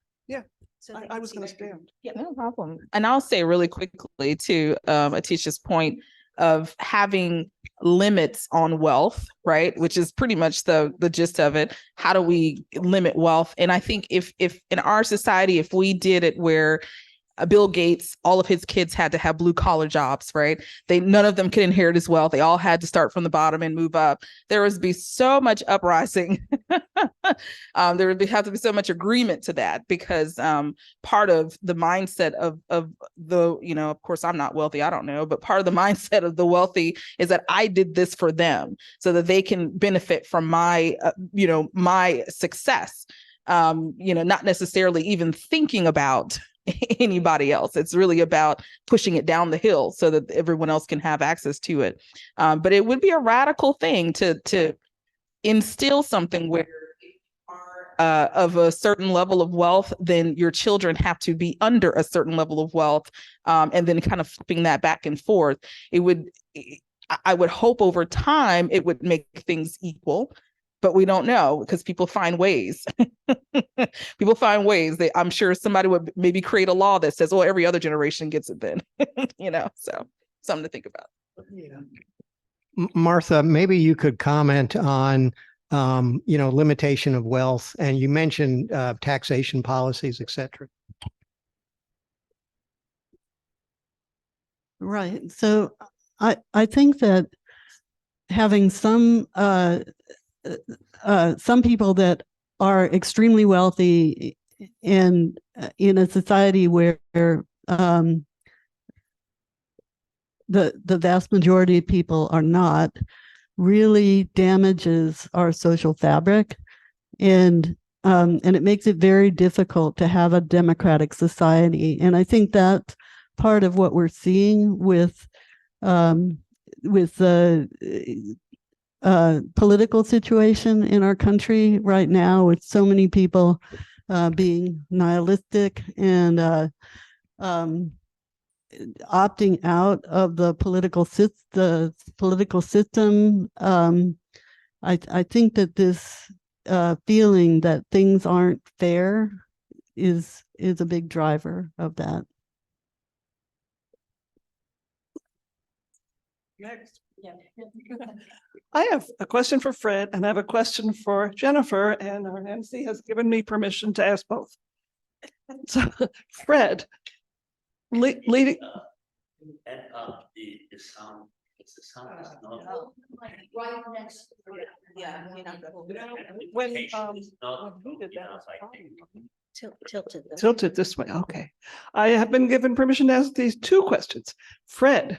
I was going to stand. Yeah, no problem. And I'll say really quickly to Atisha's point of having limits on wealth, right? Which is pretty much the gist of it. How do we limit wealth? And I think if in our society, if we did it where Bill Gates, all of his kids had to have blue collar jobs, right? None of them could inherit his wealth. They all had to start from the bottom and move up. There would be so much uprising. There would have to be so much agreement to that, because part of the mindset of the, of course, I'm not wealthy, I don't know, but part of the mindset of the wealthy is that I did this for them so that they can benefit from my, my success. Not necessarily even thinking about anybody else. It's really about pushing it down the hill so that everyone else can have access to it. But it would be a radical thing to instill something where of a certain level of wealth, then your children have to be under a certain level of wealth, and then kind of flipping that back and forth. I would hope over time it would make things equal. But we don't know, because people find ways. People find ways. I'm sure somebody would maybe create a law that says, "Oh, every other generation gets it then." So something to think about. Yeah. Martha, maybe you could comment on, limitation of wealth, and you mentioned taxation policies, et cetera. Right. So I think that having some people that are extremely wealthy and in a society where the vast majority of people are not, really damages our social fabric, and it makes it very difficult to have a democratic society. And I think that's part of what we're seeing with the political situation in our country right now, with so many people being nihilistic and opting out of the political system. I think that this feeling that things aren't fair is a big driver of that. Next. I have a question for Fred, and I have a question for Jennifer, and our MC has given me permission to ask both. So, Fred, leading. The sound is not. Right next to Yeah. When he did that, Tilted. tilted this way, okay. I have been given permission to ask these two questions. Fred,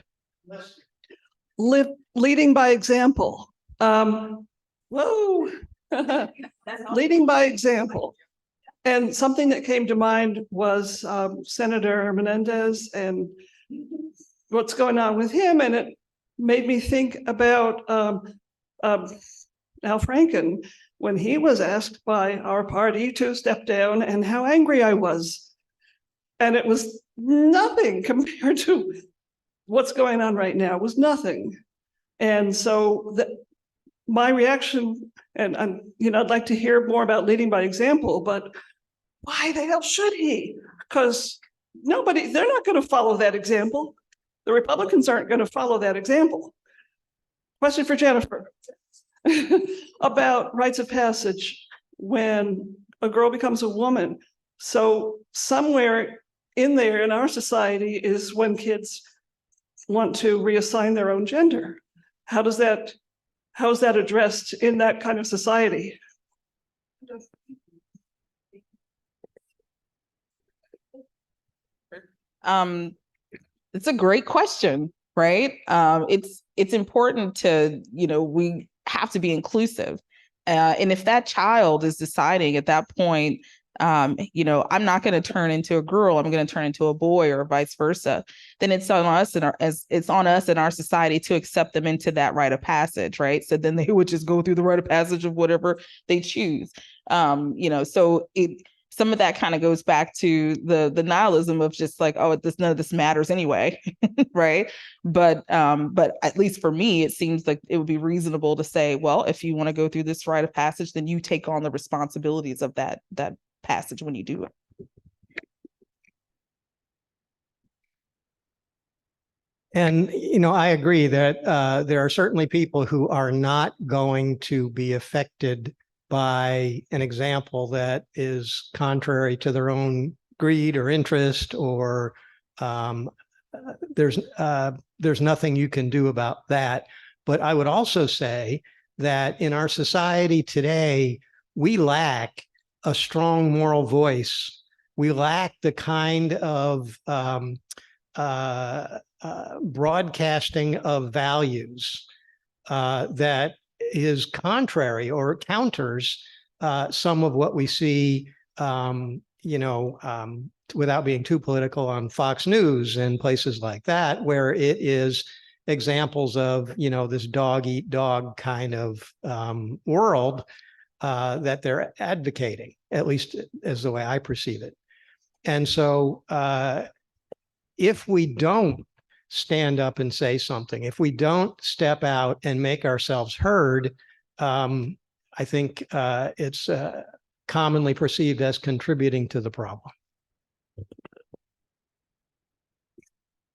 leading by example. Whoa. Leading by example. And something that came to mind was Senator Menendez and what's going on with him. And it made me think about Al Franken when he was asked by our party to step down and how angry I was. And it was nothing compared to what's going on right now. It was nothing. And so my reaction, and I'd like to hear more about leading by example, but why the hell should he? Because they're not going to follow that example. The Republicans aren't going to follow that example. Question for Jennifer about rites of passage when a girl becomes a woman. So somewhere in there in our society is when kids want to reassign their own gender. How is that addressed in that kind of society? It's a great question, right? It's important to, we have to be inclusive. And if that child is deciding at that point, I'm not going to turn into a girl, I'm going to turn into a boy or vice versa, then it's on us and our society to accept them into that rite of passage, right? So then they would just go through the rite of passage of whatever they choose. So some of that kind of goes back to the nihilism of just like, oh, none of this matters anyway, right? But at least for me, it seems like it would be reasonable to say, well, if you want to go through this rite of passage, then you take on the responsibilities of that passage when you do it. And, I agree that there are certainly people who are not going to be affected by an example that is contrary to their own greed or interest, or there's nothing you can do about that. But I would also say that in our society today, we lack a strong moral voice. We lack the kind of broadcasting of values that is contrary or counters some of what we see, without being too political, on Fox News and places like that, where it is examples of, this dog eat dog kind of world that they're advocating, at least as the way I perceive it. And so if we don't stand up and say something, if we don't step out and make ourselves heard, I think it's commonly perceived as contributing to the problem.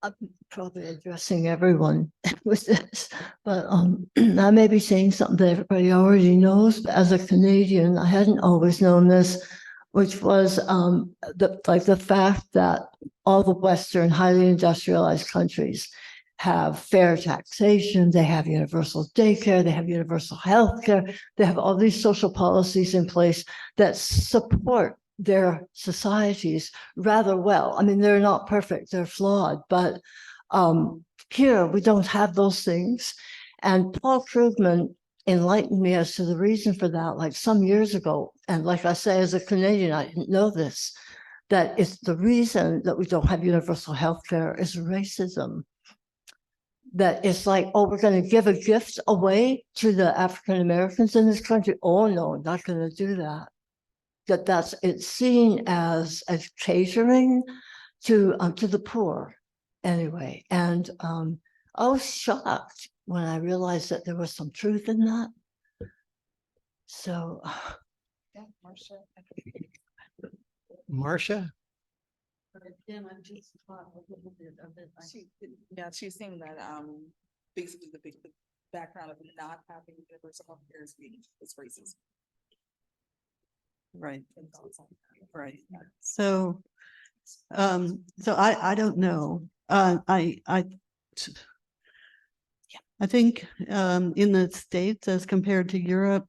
I'm probably addressing everyone with this, but I may be saying something that everybody already knows. But as a Canadian, I hadn't always known this, which was the fact that all the Western highly industrialized countries have fair taxation, they have universal daycare, they have universal healthcare, they have all these social policies in place that support their societies rather well. I mean, they're not perfect, they're flawed, but here we don't have those things. And Paul Krugman enlightened me as to the reason for that, like some years ago. And like I say, as a Canadian, I didn't know this, that it's the reason that we don't have universal health care is racism. That it's like, oh, we're going to give a gift away to the African Americans in this country. Oh no, not going to do that. It's seen as catering to the poor anyway. And I was shocked when I realized that there was some truth in that. So, Yeah, Marcia? She's saying that basically the background of not having universal health care is racist. Right. Right. So I don't know. I I think in the States as compared to Europe,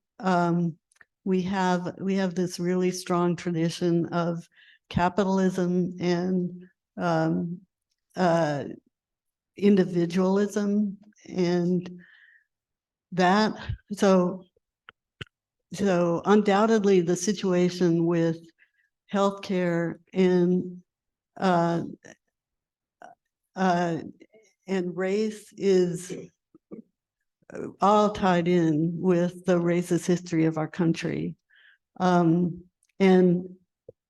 we have this really strong tradition of capitalism and individualism, and that so undoubtedly the situation with healthcare and race is all tied in with the racist history of our country. And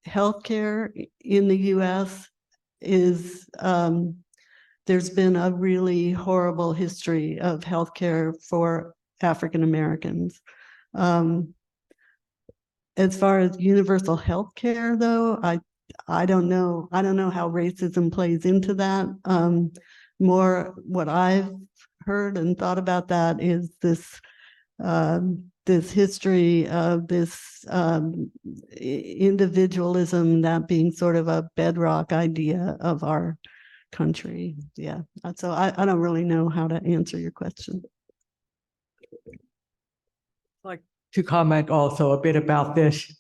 healthcare in the US is, there's been a really horrible history of healthcare for African Americans. As far as universal healthcare, though, I don't know how racism plays into that. More what I've heard and thought about that is this this history of this individualism, that being sort of a bedrock idea of our country. Yeah, so I don't really know how to answer your question. I'd like to comment also a bit about this.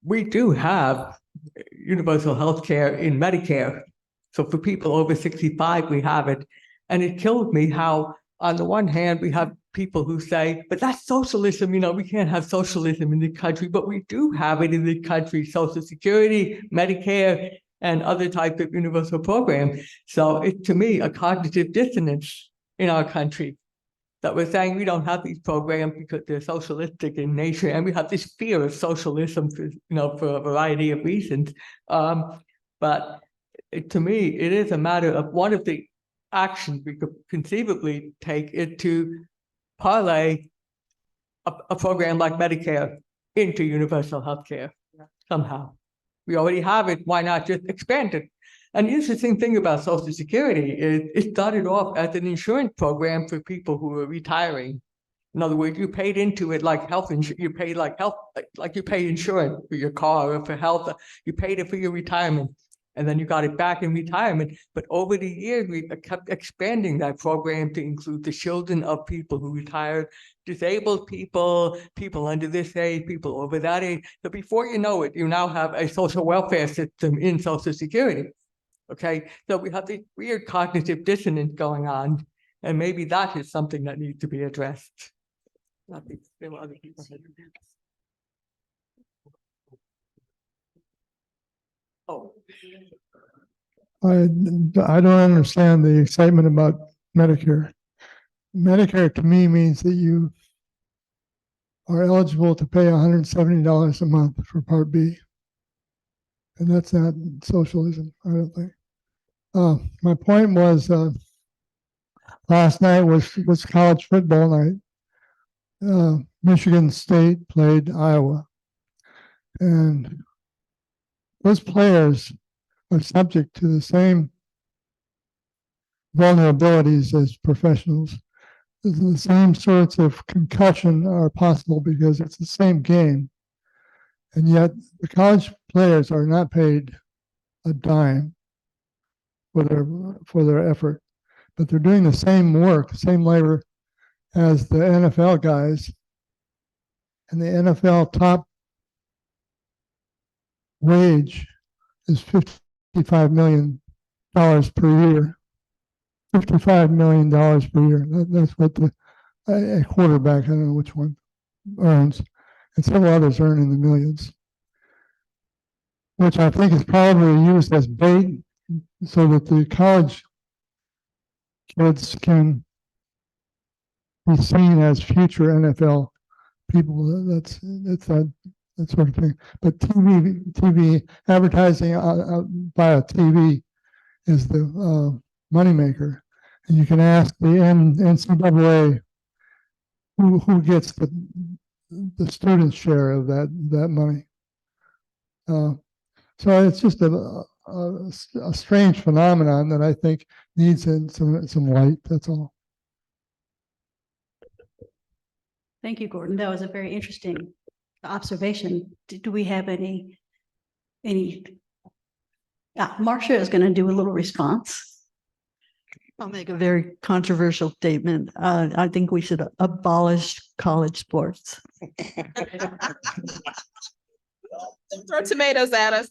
We do have universal health care in Medicare. So for people over 65, we have it. And it killed me how, on the one hand, we have people who say, but that's socialism, we can't have socialism in the country, but we do have it in the country, Social Security, Medicare, and other types of universal program. So it's, to me, a cognitive dissonance in our country that we're saying we don't have these programs because they're socialistic in nature, and we have this fear of socialism for, for a variety of reasons. But to me, it is a matter of one of the actions we could conceivably take is to parlay a program like Medicare into universal health care somehow. We already have it, why not just expand it? And the interesting thing about Social Security is it started off as an insurance program for people who were retiring. In other words, you paid into it like health insurance, you paid like you pay insurance for your car or for health, you paid it for your retirement. And then you got it back in retirement. But over the years, we kept expanding that program to include the children of people who retired, disabled people, people under this age, people over that age. So before you know it, you now have a social welfare system in Social Security. Okay, so we have this weird cognitive dissonance going on, and maybe that is something that needs to be addressed. There were other people. Oh. I don't understand the excitement about Medicare. Medicare to me means that you are eligible to pay $170 a month for Part B. And that's not socialism, I don't think. My point was last night was college football night. Michigan State played Iowa. And those players are subject to the same vulnerabilities as professionals. The same sorts of concussion are possible because it's the same game. And yet the college players are not paid a dime for their effort, but they're doing the same work, same labor as the NFL guys. And the NFL top wage is $55 million per year. $55 million per year. That's what a quarterback, I don't know which one, earns. And several others earn in the millions, which I think is probably used as bait so that the college kids can be seen as future NFL people. That's that sort of thing. But TV advertising via TV is the moneymaker, and you can ask the NCAA who gets the student share of that money. So it's just a strange phenomenon that I think needs some light. That's all. Thank you, Gordon. That was a very interesting observation. Do we have any? Marcia is going to do a little response. I'll make a very controversial statement. I think we should abolish college sports. Throw tomatoes at us.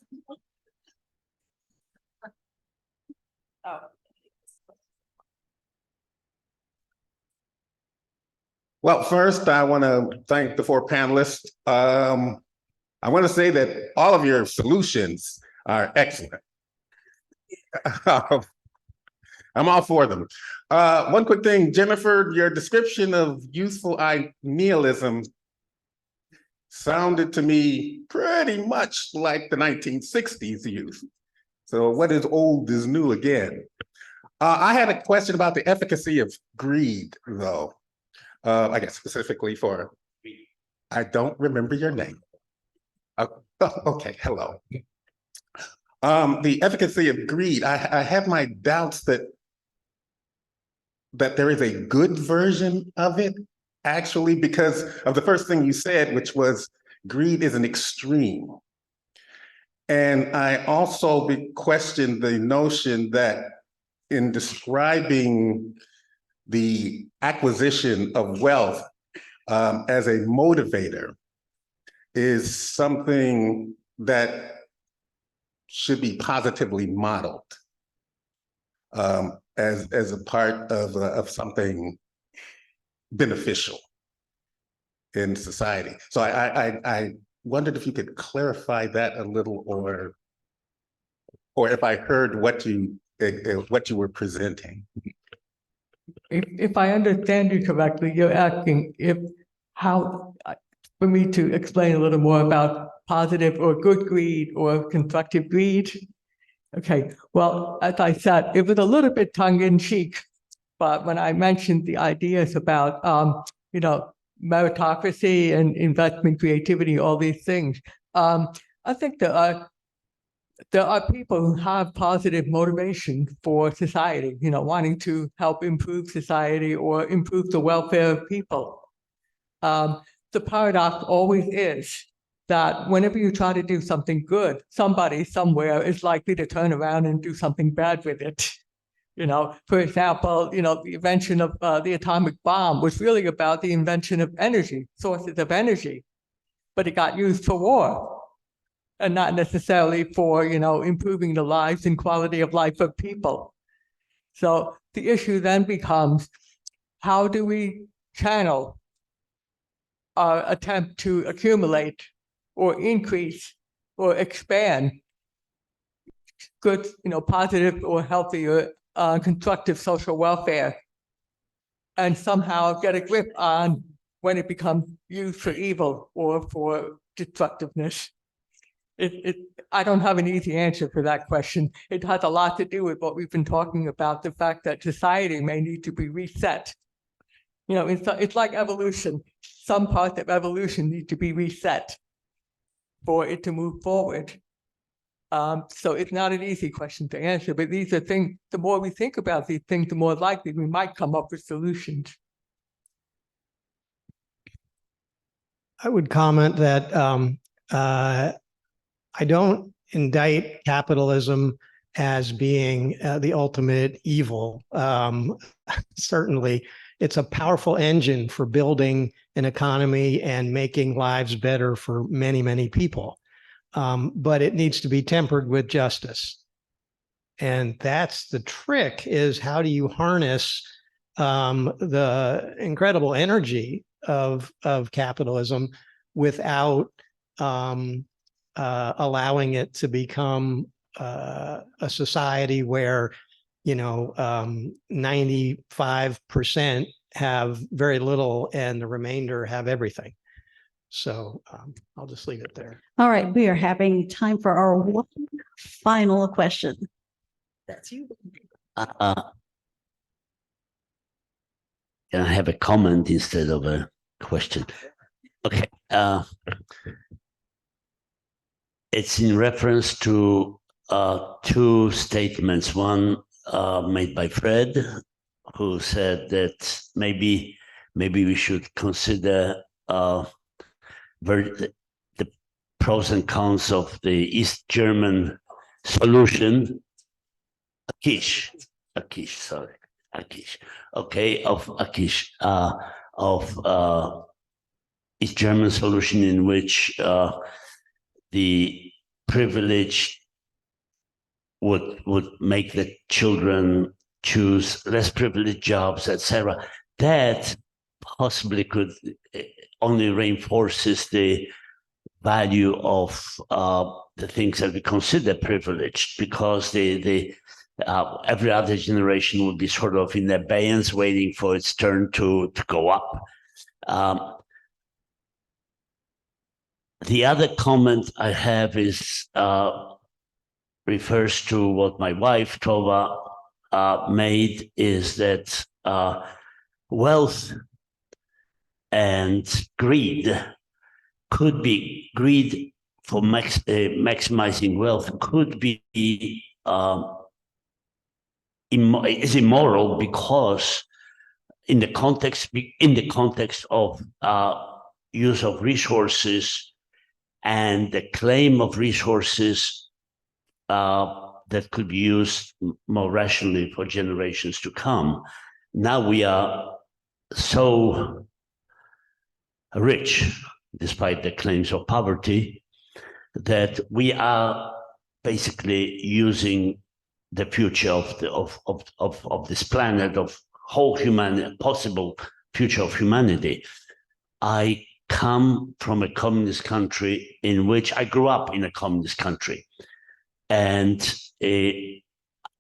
Well, first, I want to thank the 4 panelists. I want to say that all of your solutions are excellent. I'm all for them. One quick thing, Jennifer, your description of youthful nihilism sounded to me pretty much like the 1960s youth. So what is old is new again. I had a question about the efficacy of greed, though. I guess specifically for, I don't remember your name. Okay, hello. The efficacy of greed, I have my doubts that there is a good version of it, actually, because of the first thing you said, which was greed is an extreme. And I also questioned the notion that in describing the acquisition of wealth as a motivator is something that should be positively modeled as a part of something beneficial in society. So I wondered if you could clarify that a little, or if I heard what you were presenting. If I understand you correctly, you're asking for me to explain a little more about positive or good greed or constructive greed. Okay, well, as I said, it was a little bit tongue in cheek, but when I mentioned the ideas about, meritocracy and investment creativity, all these things, I think there are people who have positive motivation for society, wanting to help improve society or improve the welfare of people. The paradox always is that whenever you try to do something good, somebody somewhere is likely to turn around and do something bad with it. For example, the invention of the atomic bomb was really about the invention of energy, sources of energy, but it got used for war and not necessarily for, improving the lives and quality of life of people. So the issue then becomes, how do we channel our attempt to accumulate or increase or expand good, positive or healthy or constructive social welfare, and somehow get a grip on when it becomes used for evil or for destructiveness? I don't have an easy answer for that question. It has a lot to do with what we've been talking about, the fact that society may need to be reset. It's like evolution. Some parts of evolution need to be reset for it to move forward. So it's not an easy question to answer, but these are things, the more we think about these things, the more likely we might come up with solutions. I would comment that I don't indict capitalism as being the ultimate evil. Certainly, it's a powerful engine for building an economy and making lives better for many, many people. But it needs to be tempered with justice. And that's the trick, is how do you harness the incredible energy of capitalism without allowing it to become a society where 95% have very little and the remainder have everything. So I'll just leave it there. All right, we are having time for our one final question. That's you. Can I have a comment instead of a question? Okay. It's in reference to two statements. One made by Fred, who said that maybe we should consider the pros and cons of the East German solution, a quiche, sorry. Akish, okay, of Akish, of East German solution in which the privileged would make the children choose less privileged jobs, etc. That possibly could only reinforces the value of the things that we consider privileged, because every other generation would be sort of in abeyance, waiting for its turn to go up. The other comment I have is refers to what my wife Tova made, is that wealth and greed could be for maximizing wealth could be is immoral, because in the context of use of resources and the claim of resources that could be used more rationally for generations to come. Now we are so rich, despite the claims of poverty, that we are basically using the future of this planet, of whole humanity, possible future of humanity. I come from a communist country in which I grew up in a communist country. And I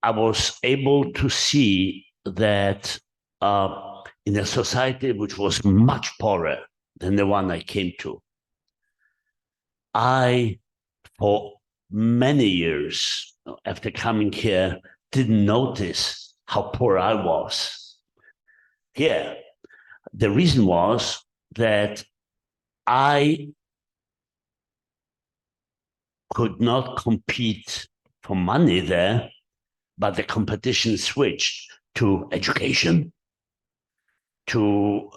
was able to see that in a society which was much poorer than the one I came to, I, for many years after coming here, didn't notice how poor I was. Here, the reason was that I could not compete for money there, but the competition switched to education, to,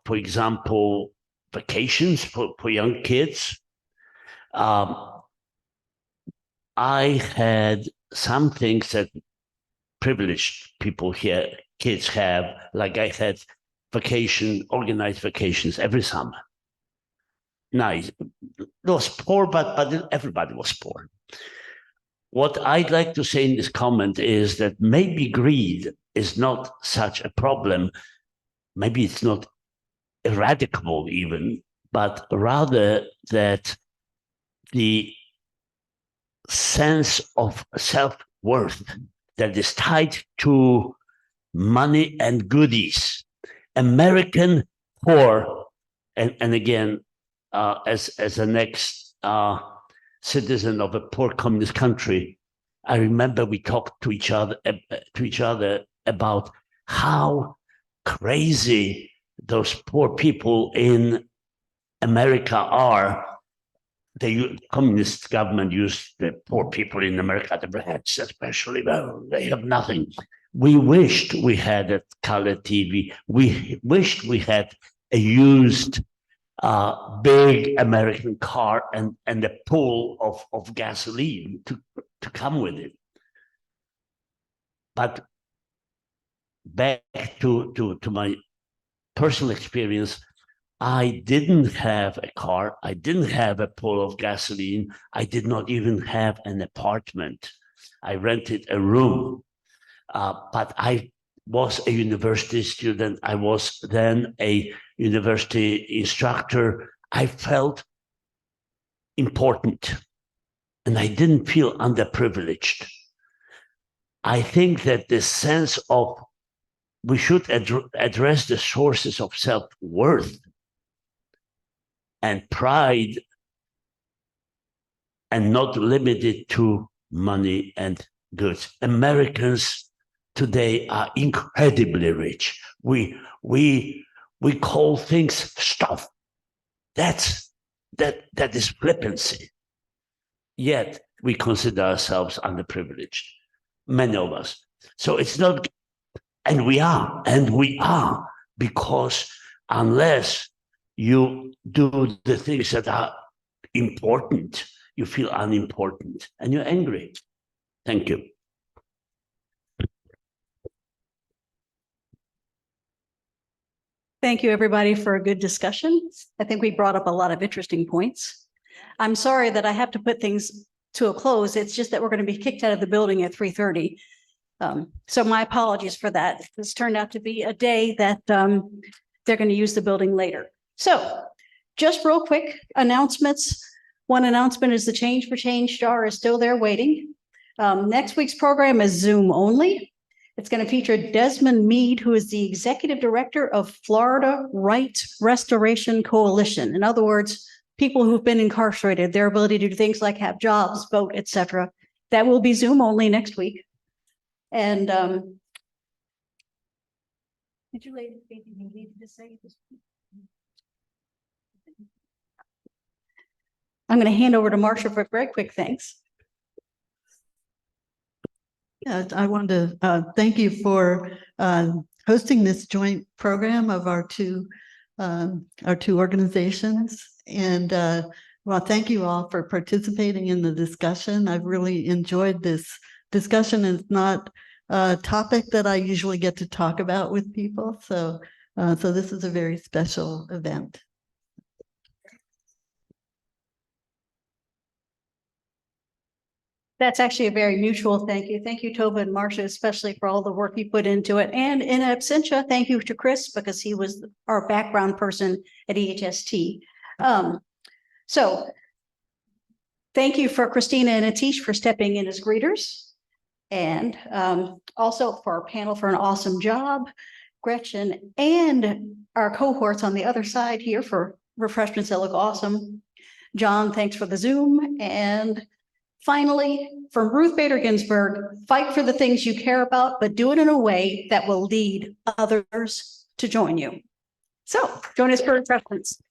for example, vacations for young kids. I had some things that privileged people here, kids have, like I had organized vacations every summer. Nice. It was poor, but everybody was poor. What I'd like to say in this comment is that maybe greed is not such a problem. Maybe it's not eradicable even, but rather that the sense of self-worth that is tied to money and goodies. American poor, and again, as an ex-citizen of a poor communist country, I remember we talked to each other about how crazy those poor people in America are. The communist government used the poor people in America, the blacks especially, well, they have nothing. We wished we had a color TV. We wished we had a used big American car and a pool of gasoline to come with it. But back to my personal experience, I didn't have a car. I didn't have a pool of gasoline. I did not even have an apartment. I rented a room, but I was a university student. I was then a university instructor. I felt important, and I didn't feel underprivileged. I think that the sense of we should address the sources of self-worth and pride, and not limited to money and goods. Americans today are incredibly rich. We call things stuff. That is flippancy. Yet we consider ourselves underprivileged, many of us. So it's not, and we are, because unless you do the things that are important, you feel unimportant and you're angry. Thank you. Thank you, everybody, for a good discussion. I think we brought up a lot of interesting points. I'm sorry that I have to put things to a close. It's just that we're going to be kicked out of the building at 3:30. So my apologies for that. This turned out to be a day that they're going to use the building later. So just real quick announcements. One announcement is the Change for Change jar is still there waiting. Next week's program is Zoom only. It's going to feature Desmond Meade, who is the executive director of Florida Rights Restoration Coalition. In other words, people who've been incarcerated, their ability to do things like have jobs, vote, etc. That will be Zoom only next week. And did you ladies anything you needed to say? I'm going to hand over to Marsha for very quick thanks. Yeah, I wanted to thank you for hosting this joint program of our two organizations. And well, thank you all for participating in the discussion. I've really enjoyed this discussion. It's not a topic that I usually get to talk about with people. So this is a very special event. That's actually a very mutual thank you. Thank you, Tova and Marsha, especially for all the work you put into it. And in absentia, thank you to Chris, because he was our background person at EHST. So thank you for Christina and Atish for stepping in as greeters. And also for our panel for an awesome job. Gretchen and our cohorts on the other side here for refreshments that look awesome. John, thanks for the Zoom. And finally, from Ruth Bader Ginsburg, fight for the things you care about, but do it in a way that will lead others to join you. So join us for refreshments.